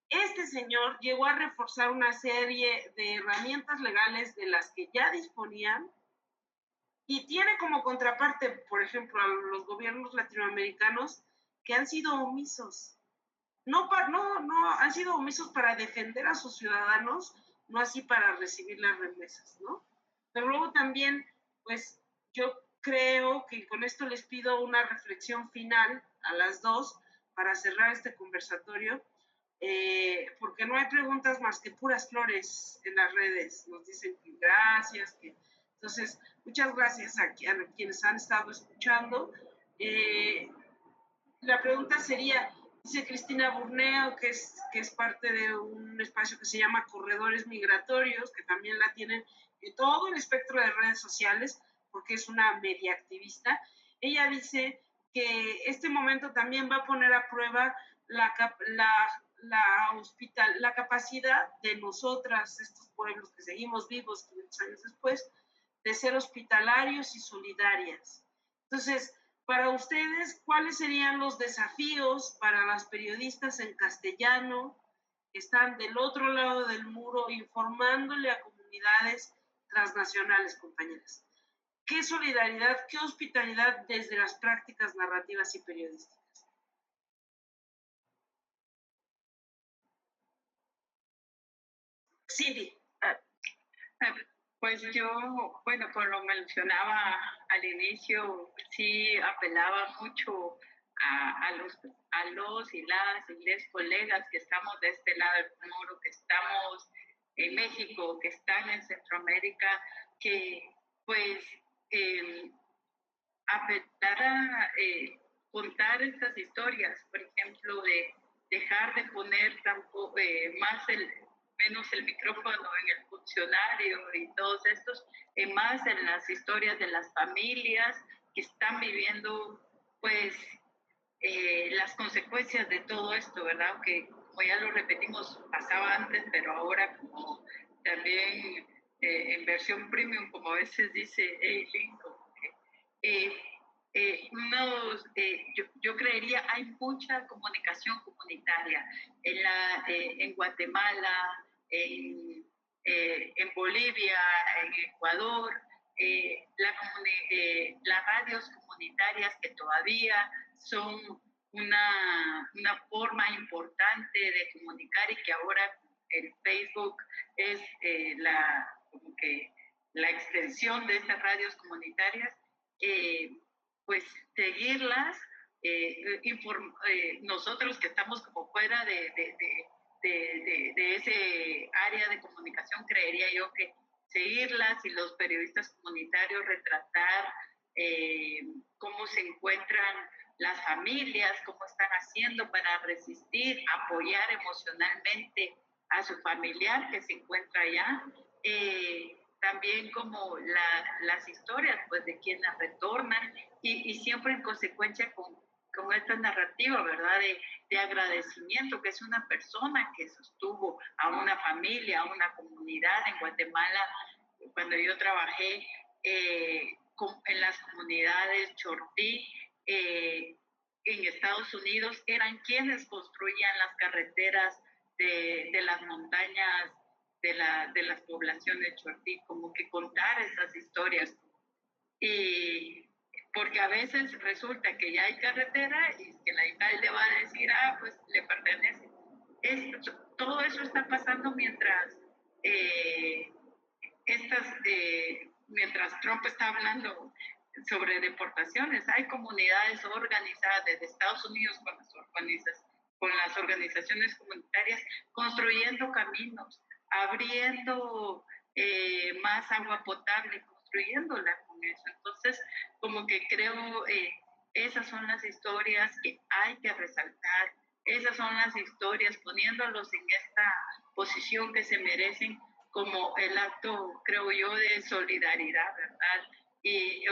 Este señor llegó a reforzar una serie de herramientas legales de las que ya disponían y tiene como contraparte, por ejemplo, a los gobiernos latinoamericanos que han sido omisos. No han sido omisos para defender a sus ciudadanos, no así para recibir las remesas, ¿no? Pero luego también, pues yo creo que con esto les pido una reflexión final a las dos para cerrar este conversatorio, porque no hay preguntas más que puras flores en las redes. Nos dicen que gracias, que... Entonces, muchas gracias a quienes han estado escuchando. La pregunta sería, dice Cristina Burneo, que es parte de un espacio que se llama Corredores Migratorios, que también la tienen en todo el espectro de redes sociales, porque es una media activista. Ella dice que este momento también va a poner a prueba la capacidad de nosotras, estos pueblos que seguimos vivos 500 años después, de ser hospitalarios y solidarias. Entonces, para ustedes, ¿cuáles serían los desafíos para las periodistas en castellano que están del otro lado del muro informándole a comunidades transnacionales, compañeras? ¿Qué solidaridad, qué hospitalidad desde las prácticas narrativas y periodísticas? Cindy. Pues yo, bueno, como lo mencionaba al inicio, sí apelaba mucho a los y las y les colegas que estamos de este lado del muro, que estamos en México, que están en Centroamérica, que pues apelar a contar estas historias, por ejemplo, de dejar de poner menos el micrófono en el funcionario y todos estos, más en las historias de las familias que están viviendo, pues, las consecuencias de todo esto, ¿verdad? Que, como ya lo repetimos, pasaba antes, pero ahora como también en versión premium, como a veces dice Eileen, como que yo creería hay mucha comunicación comunitaria en Guatemala, en Bolivia, en Ecuador, las radios comunitarias que todavía son una forma importante de comunicar y que ahora el Facebook es como que la extensión de estas radios comunitarias. Pues seguirlas, nosotros que estamos como fuera de ese área de comunicación, creería yo que seguirlas y los periodistas comunitarios retratar cómo se encuentran las familias, cómo están haciendo para resistir, apoyar emocionalmente a su familiar que se encuentra allá. También como las historias pues de quienes retornan y siempre en consecuencia con esta narrativa, ¿verdad? De agradecimiento, que es una persona que sostuvo a una familia, a una comunidad en Guatemala. Cuando yo trabajé en las comunidades Chortí, en Estados Unidos, eran quienes construían las carreteras de las montañas de las poblaciones Chortí, como que contar esas historias. Y porque a veces resulta que ya hay carretera y que el alcalde va a decir, pues le pertenece. Todo eso está pasando mientras mientras Trump está hablando sobre deportaciones. Hay comunidades organizadas desde Estados Unidos con las organizaciones comunitarias construyendo caminos, abriendo más agua potable, construyéndola con eso. Entonces, como que creo, esas son las historias que hay que resaltar, esas son las historias, poniéndolos en esta posición que se merecen como el acto, creo yo, de solidaridad, ¿verdad? Y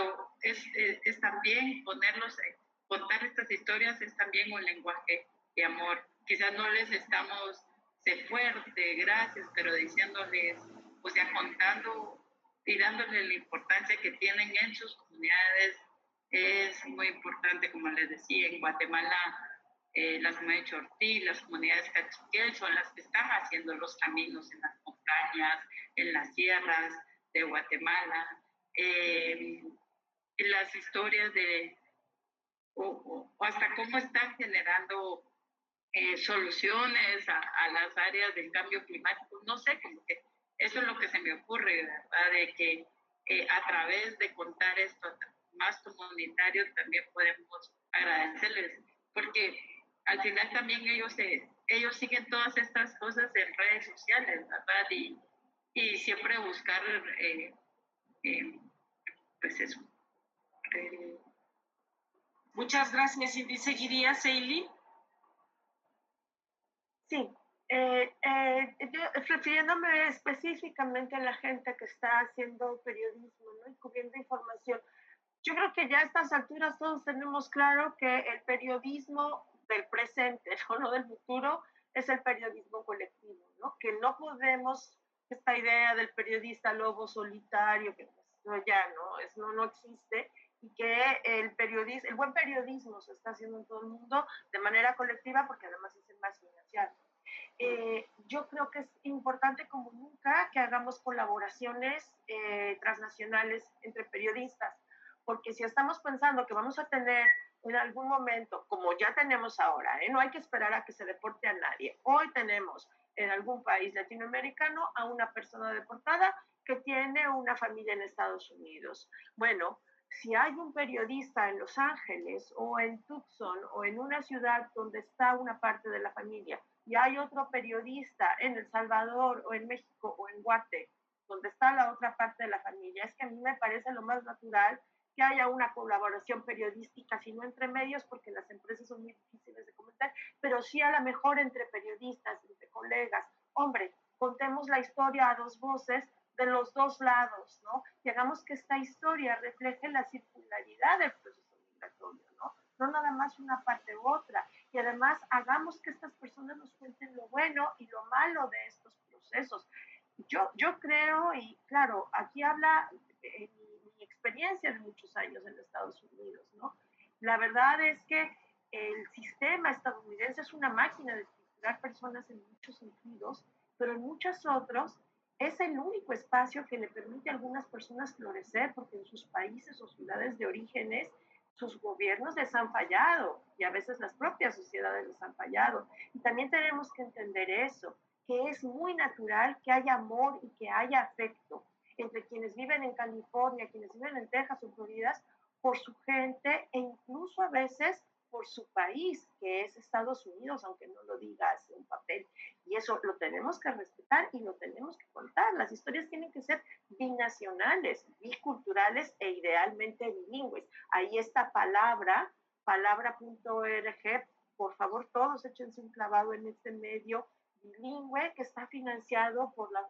es también contar estas historias es también un lenguaje de amor. Quizás no les estamos de fuerte, gracias, pero diciéndoles, o sea, contando y dándoles la importancia que tienen en sus comunidades, es muy importante, como les decía, en Guatemala, las comunidades Chortí, las comunidades Cachiquel son las que están haciendo los caminos en las montañas, en las sierras de Guatemala. Las historias o hasta cómo están generando soluciones a las áreas del cambio climático. No sé, como que eso es lo que se me ocurre, ¿verdad? De que a través de contar esto más comunitario también podemos agradecerles, porque al final también ellos siguen todas estas cosas en redes sociales, ¿verdad? Y siempre buscar, pues eso. Muchas gracias, Cindy. ¿Seguirías, Eileen? Sí, yo, refiriéndome específicamente a la gente que está haciendo periodismo, ¿no? Y cubriendo información, yo creo que ya a estas alturas todos tenemos claro que el periodismo del presente, no del futuro, es el periodismo colectivo, ¿no? Que no podemos, esta idea del periodista lobo solitario, que pues, no, ya no existe, y que el buen periodismo se está haciendo en todo el mundo de manera colectiva porque además es el más financiado. Yo creo que es importante como nunca que hagamos colaboraciones transnacionales entre periodistas, porque si estamos pensando que vamos a tener en algún momento, como ya tenemos ahora, no hay que esperar a que se deporte a nadie, hoy tenemos en algún país latinoamericano a una persona deportada que tiene una familia en Estados Unidos. Bueno, si hay un periodista en Los Ángeles o en Tucson o en una ciudad donde está una parte de la familia y hay otro periodista en El Salvador o en México o en Guate, donde está la otra parte de la familia, es que a mí me parece lo más natural que haya una colaboración periodística, si no entre medios, porque las empresas son muy difíciles de comentar, pero sí a lo mejor entre periodistas, entre colegas. Hombre, contemos la historia a dos voces de los dos lados, ¿no? Y hagamos que esta historia refleje la circularidad del proceso migratorio, ¿no? No nada más una parte u otra. Y además hagamos que estas personas nos cuenten lo bueno y lo malo de estos procesos. Yo creo, y claro, aquí habla mi experiencia de muchos años en Estados Unidos, ¿no? La verdad es que el sistema estadounidense es una máquina de estructurar personas en muchos sentidos, pero en muchos otros es el único espacio que le permite a algunas personas florecer, porque en sus países o ciudades de orígenes sus gobiernos les han fallado y a veces las propias sociedades les han fallado. Y también tenemos que entender eso, que es muy natural que haya amor y que haya afecto entre quienes viven en California, quienes viven en Texas o Florida, por su gente e incluso a veces por su país, que es Estados Unidos, aunque no lo digas en papel. Y eso lo tenemos que respetar y lo tenemos que contar. Las historias tienen que ser binacionales, biculturales e idealmente bilingües. Ahí está palabra.org. Por favor, todos échense un clavado en este medio bilingüe que está financiado por la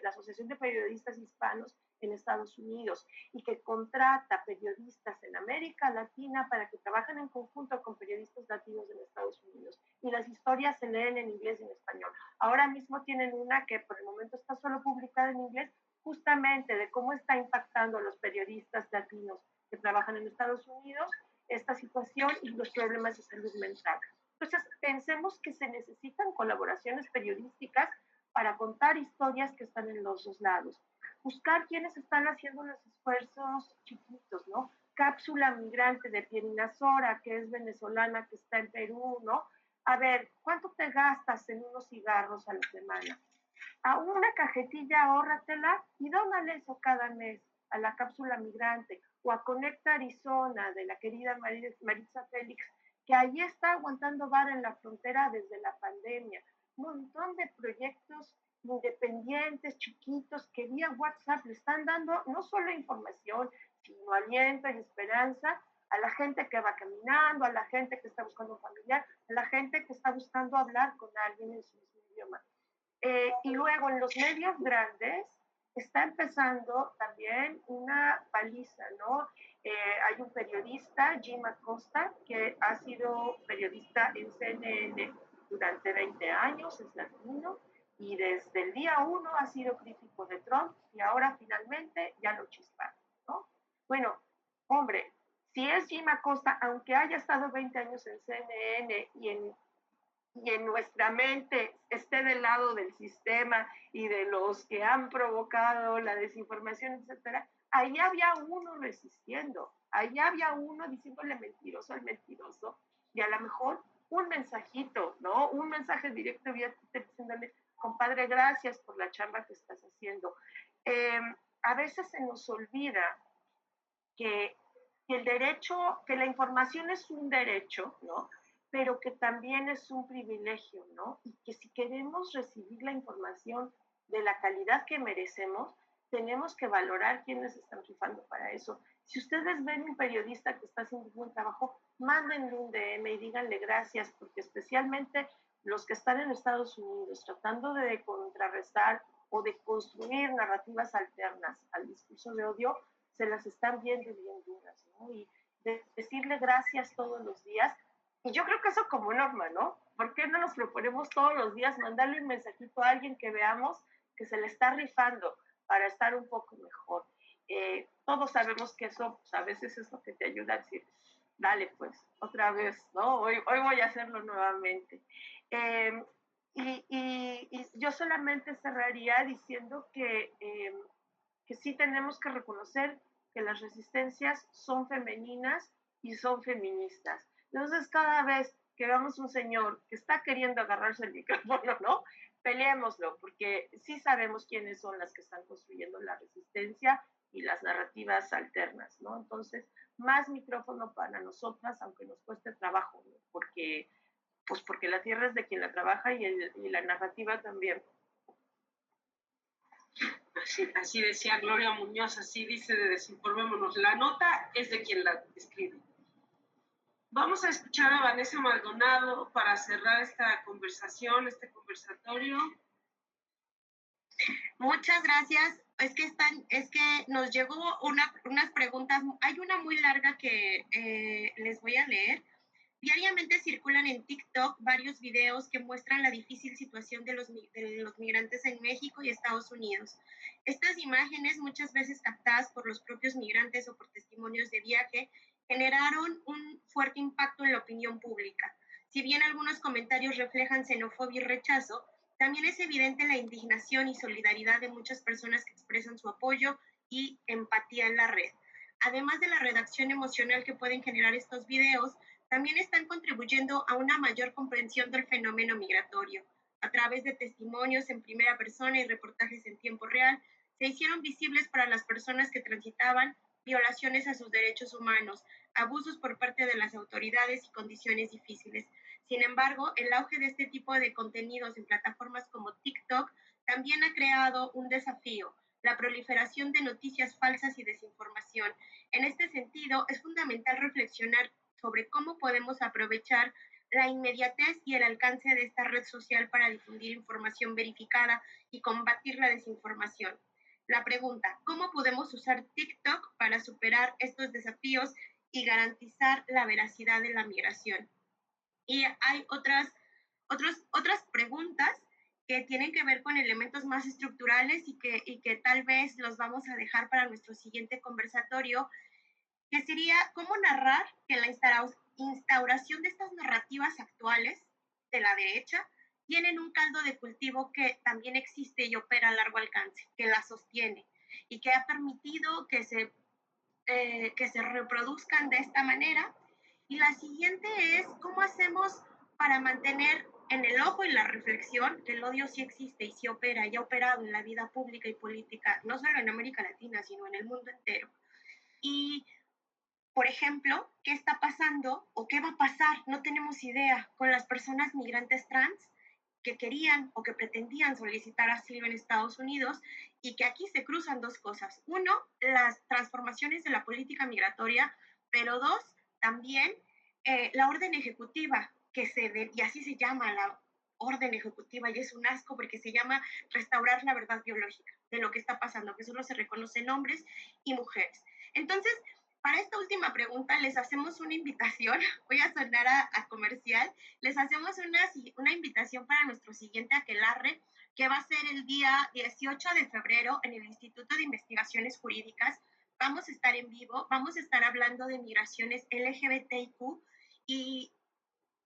Asociación de Periodistas Hispanos en Estados Unidos y que contrata periodistas en América Latina para que trabajen en conjunto con periodistas latinos en Estados Unidos. Y las historias se leen en inglés y en español. Ahora mismo tienen una que por el momento está solo publicada en inglés, justamente de cómo está impactando a los periodistas latinos que trabajan en Estados Unidos esta situación y los problemas de salud mental. Entonces, pensemos que se necesitan colaboraciones periodísticas para contar historias que están en los dos lados. Buscar quienes están haciendo los esfuerzos chiquitos, ¿no? Cápsula Migrante de Pierina Sora, que es venezolana, que está en Perú, ¿no? A ver, ¿cuánto te gastas en unos cigarros a la semana? A una cajetilla ahórratela y dónale eso cada mes a la Cápsula Migrante o a Conecta Arizona de la querida Maritza Félix, que ahí está aguantando vara en la frontera desde la pandemia. Un montón de proyectos independientes, chiquitos, que vía WhatsApp le están dando no solo información, sino aliento y esperanza a la gente que va caminando, a la gente que está buscando un familiar, a la gente que está buscando hablar con alguien en su mismo idioma. Y luego en los medios grandes está empezando también una paliza, ¿no? Hay un periodista, Jim Acosta, que ha sido periodista en CNN durante 20 años, es latino, y desde el día 1 ha sido crítico de Trump y ahora finalmente ya lo chisparon, ¿no? Bueno, hombre, si es Jim Acosta, aunque haya estado 20 años en CNN y en nuestra mente esté del lado del sistema y de los que han provocado la desinformación, etcétera, ahí había uno resistiendo, ahí había uno diciéndole mentiroso al mentiroso y a lo mejor un mensajito, ¿no? Un mensaje directo vía Twitter diciéndole, compadre, gracias por la chamba que estás haciendo. a veces se nos olvida que el derecho, que la información es un derecho, ¿no? Pero que también es un privilegio, ¿no? Y que si queremos recibir la información de la calidad que merecemos, tenemos que valorar quiénes están rifando para eso. Si ustedes ven un periodista que está haciendo un buen trabajo, mándenle un DM y díganle gracias, porque especialmente los que están en Estados Unidos tratando de contrarrestar o de construir narrativas alternas al discurso de odio, se las están viendo bien duras, ¿no? Y decirle gracias todos los días. Y yo creo que eso como norma, ¿no? ¿Por qué no nos proponemos todos los días mandarle un mensajito a alguien que veamos que se le está rifando para estar un poco mejor? Todos sabemos que eso, pues, a veces es lo que te ayuda a decir, dale pues, otra vez, ¿no? Hoy voy a hacerlo nuevamente. Y yo solamente cerraría diciendo que sí tenemos que reconocer que las resistencias son femeninas y son feministas. Entonces, cada vez que vemos un señor que está queriendo agarrarse el micrófono, ¿no? Peleémoslo, porque sí sabemos quiénes son las que están construyendo la resistencia y las narrativas alternas, ¿no? Entonces, más micrófono para nosotras, aunque nos cueste trabajo, ¿no? Porque la tierra es de quien la trabaja y la narrativa también. Así decía Gloria Muñoz, así dice de Desinformémonos. La nota es de quien la escribe. Vamos a escuchar a Vanessa Maldonado para cerrar esta conversación, este conversatorio. Muchas gracias. Es que nos llegó unas preguntas. Hay una muy larga que les voy a leer. Diariamente circulan en TikTok varios videos que muestran la difícil situación de los migrantes en México y Estados Unidos. Estas imágenes, muchas veces captadas por los propios migrantes o por testimonios de viaje, generaron un fuerte impacto en la opinión pública. Si bien algunos comentarios reflejan xenofobia y rechazo, también es evidente la indignación y solidaridad de muchas personas que expresan su apoyo y empatía en la red. Además de la redacción emocional que pueden generar estos videos, también están contribuyendo a una mayor comprensión del fenómeno migratorio. A través de testimonios en primera persona y reportajes en tiempo real, se hicieron visibles para las personas que transitaban violaciones a sus derechos humanos, abusos por parte de las autoridades y condiciones difíciles. Sin embargo, el auge de este tipo de contenidos en plataformas como TikTok también ha creado un desafío: la proliferación de noticias falsas y desinformación. En este sentido, es fundamental reflexionar sobre cómo podemos aprovechar la inmediatez y el alcance de esta red social para difundir información verificada y combatir la desinformación. La pregunta: ¿cómo podemos usar TikTok para superar estos desafíos y garantizar la veracidad de la migración? Y hay otras preguntas que tienen que ver con elementos más estructurales y que tal vez los vamos a dejar para nuestro siguiente conversatorio, que sería cómo narrar que la instauración de estas narrativas actuales de la derecha tienen un caldo de cultivo que también existe y opera a largo alcance, que la sostiene y que ha permitido que se reproduzcan de esta manera. Y la siguiente es cómo hacemos para mantener en el ojo y la reflexión que el odio sí existe y sí opera y ha operado en la vida pública y política, no solo en América Latina, sino en el mundo entero. Y, por ejemplo, ¿qué está pasando o qué va a pasar? No tenemos idea con las personas migrantes trans que querían o que pretendían solicitar asilo en Estados Unidos, y que aquí se cruzan dos cosas. Uno, las transformaciones de la política migratoria, pero dos, también la orden ejecutiva, y así se llama la orden ejecutiva, y es un asco porque se llama restaurar la verdad biológica de lo que está pasando, que solo se reconocen hombres y mujeres. Entonces, para esta última pregunta les hacemos una invitación, voy a sonar a comercial, les hacemos una invitación para nuestro siguiente aquelarre, que va a ser el día 18 de febrero en el Instituto de Investigaciones Jurídicas. Vamos a estar en vivo, vamos a estar hablando de migraciones LGBTIQ y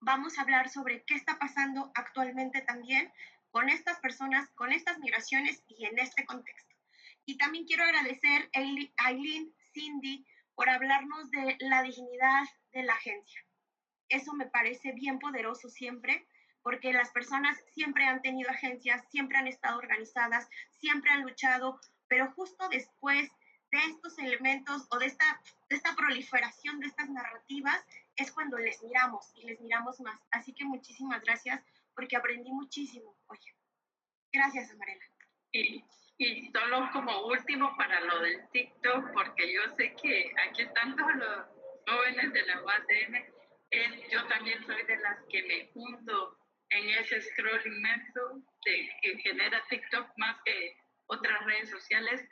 vamos a hablar sobre qué está pasando actualmente también con estas personas, con estas migraciones y en este contexto. Y también quiero agradecer a Aileen, Cindy, por hablarnos de la dignidad de la agencia. Eso me parece bien poderoso siempre, porque las personas siempre han tenido agencias, siempre han estado organizadas, siempre han luchado, pero justo después de estos elementos o de esta proliferación de estas narrativas es cuando les miramos y les miramos más. Así que muchísimas gracias porque aprendí muchísimo. Oye, gracias, Amarela. Y solo como último para lo del TikTok, porque yo sé que aquí están todos los jóvenes de la UACM, yo también soy de las que me junto en ese scroll inmenso que genera TikTok más que otras redes sociales,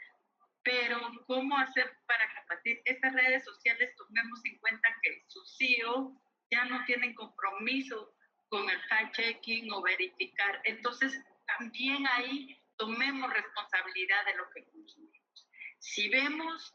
pero ¿cómo hacer para combatir estas redes sociales? Tomemos en cuenta que sus CEO ya no tienen compromiso con el fact-checking o verificar, entonces también ahí tomemos responsabilidad de lo que consumimos. Si vemos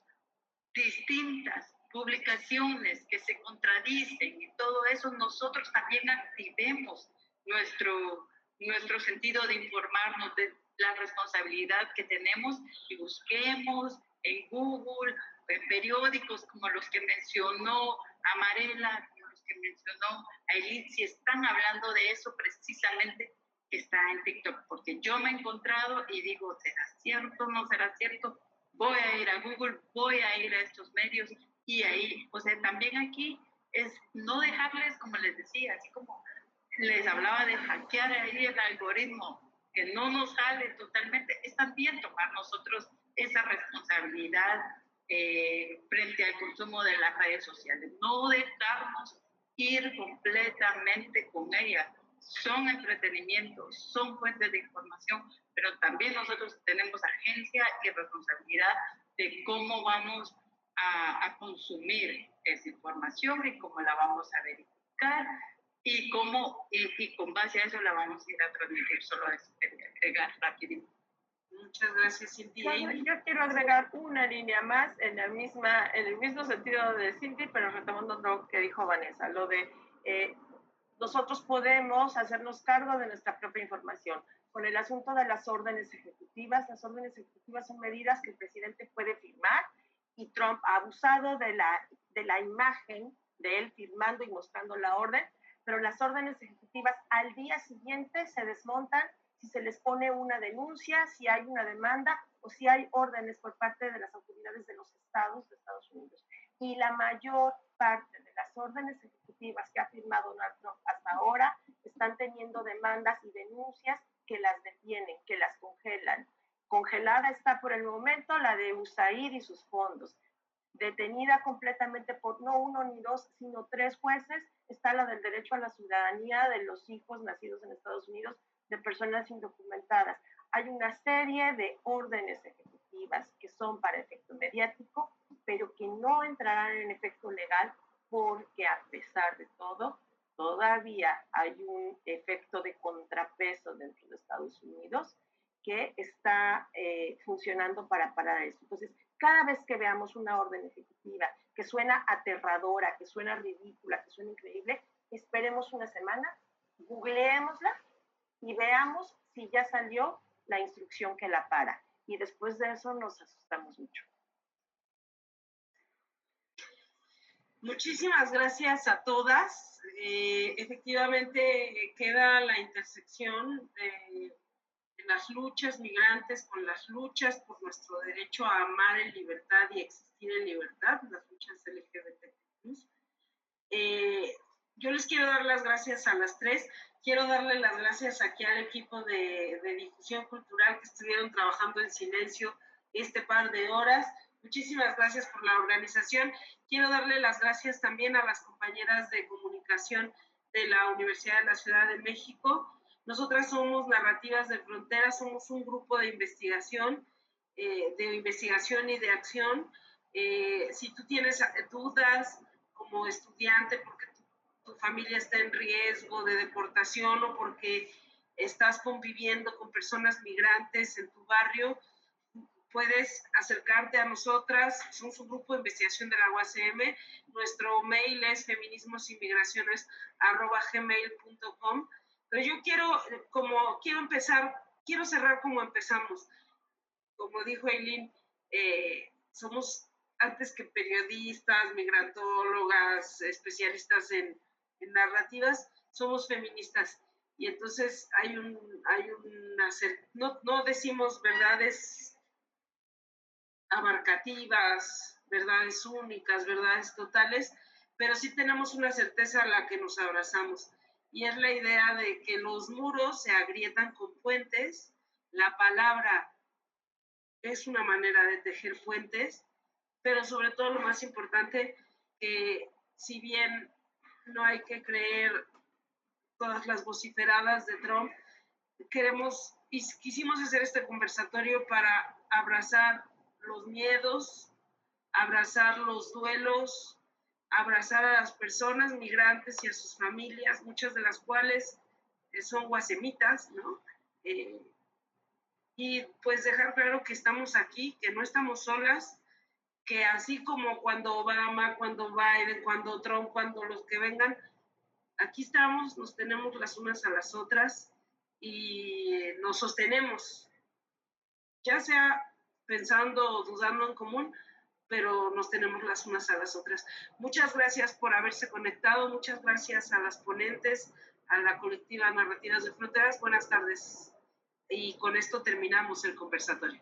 distintas publicaciones que se contradicen y todo eso, nosotros también activemos nuestro sentido de informarnos, de la responsabilidad que tenemos y busquemos en Google, en periódicos como los que mencionó Amarela, como los que mencionó Aileen, si están hablando de eso precisamente que está en TikTok, porque yo me he encontrado y digo, ¿será cierto? ¿No será cierto? Voy a ir a Google, voy a ir a estos medios y ahí, o sea, también aquí es no dejarles, como les decía, así como les hablaba de hackear ahí el algoritmo, que no nos sale totalmente, es también tomar nosotros esa responsabilidad frente al consumo de las redes sociales, no dejarnos ir completamente con ellas. Son entretenimiento, son fuentes de información, pero también nosotros tenemos agencia y responsabilidad de cómo vamos a consumir esa información y cómo la vamos a verificar y cómo y con base a eso la vamos a ir a transmitir. Solo eso quería agregar rapidito. Muchas gracias, Cintia. Yo quiero agregar una línea más en el mismo sentido de Cindy, pero retomando lo que dijo Vanessa, lo de nosotros podemos hacernos cargo de nuestra propia información. Con el asunto de las órdenes ejecutivas son medidas que el presidente puede firmar y Trump ha abusado de la imagen de él firmando y mostrando la orden, pero las órdenes ejecutivas al día siguiente se desmontan si se les pone una denuncia, si hay una demanda o si hay órdenes por parte de las autoridades de los estados de Estados Unidos. Y la mayor parte de las órdenes ejecutivas que ha firmado Donald Trump hasta ahora están teniendo demandas y denuncias que las detienen, que las congelan. Congelada está por el momento la de USAID y sus fondos. Detenida completamente por no uno ni dos, sino 3 jueces, está la del derecho a la ciudadanía de los hijos nacidos en Estados Unidos de personas indocumentadas. Hay una serie de órdenes ejecutivas que son para efecto mediático, pero que no entrarán en efecto legal porque a pesar de todo, todavía hay un efecto de contrapeso dentro de Estados Unidos que está funcionando para parar eso. Entonces, cada vez que veamos una orden ejecutiva que suena aterradora, que suena ridícula, que suena increíble, esperemos una semana, googleémosla y veamos si ya salió la instrucción que la para. Y después de eso nos asustamos mucho. Muchísimas gracias a todas. Efectivamente queda la intersección de las luchas migrantes con las luchas por nuestro derecho a amar en libertad y existir en libertad, las luchas LGBT+. Yo les quiero dar las gracias a las 3. Quiero darle las gracias aquí al equipo de difusión cultural que estuvieron trabajando en silencio este par de horas. Muchísimas gracias por la organización. Quiero darle las gracias también a las compañeras de comunicación de la Universidad de la Ciudad de México. Nosotras somos Narrativas de Frontera, somos un grupo de investigación y de acción. Si tú tienes dudas como estudiante porque tu familia está en riesgo de deportación o porque estás conviviendo con personas migrantes en tu barrio, puedes acercarte a nosotras. Somos un grupo de investigación de la UACM. Nuestro mail es feminismosynmigraciones@gmail.com. Pero yo quiero cerrar como empezamos. Como dijo Aileen, somos antes que periodistas, migrantólogas, especialistas en narrativas, somos feministas. Y entonces no decimos verdades abarcativas, verdades únicas, verdades totales, pero sí tenemos una certeza a la que nos abrazamos. Y es la idea de que los muros se agrietan con puentes, la palabra es una manera de tejer puentes, pero sobre todo lo más importante, que si bien no hay que creer todas las vociferadas de Trump, quisimos hacer este conversatorio para abrazar los miedos, abrazar los duelos, abrazar a las personas migrantes y a sus familias, muchas de las cuales son guasemitas, ¿no? Y pues dejar claro que estamos aquí, que no estamos solas, que así como cuando Obama, cuando Biden, cuando Trump, cuando los que vengan, aquí estamos, nos tenemos las unas a las otras y nos sostenemos, ya sea pensando o dudando en común, pero nos tenemos las unas a las otras. Muchas gracias por haberse conectado, muchas gracias a las ponentes, a la colectiva Narrativas de Fronteras. Buenas tardes. Y con esto terminamos el conversatorio.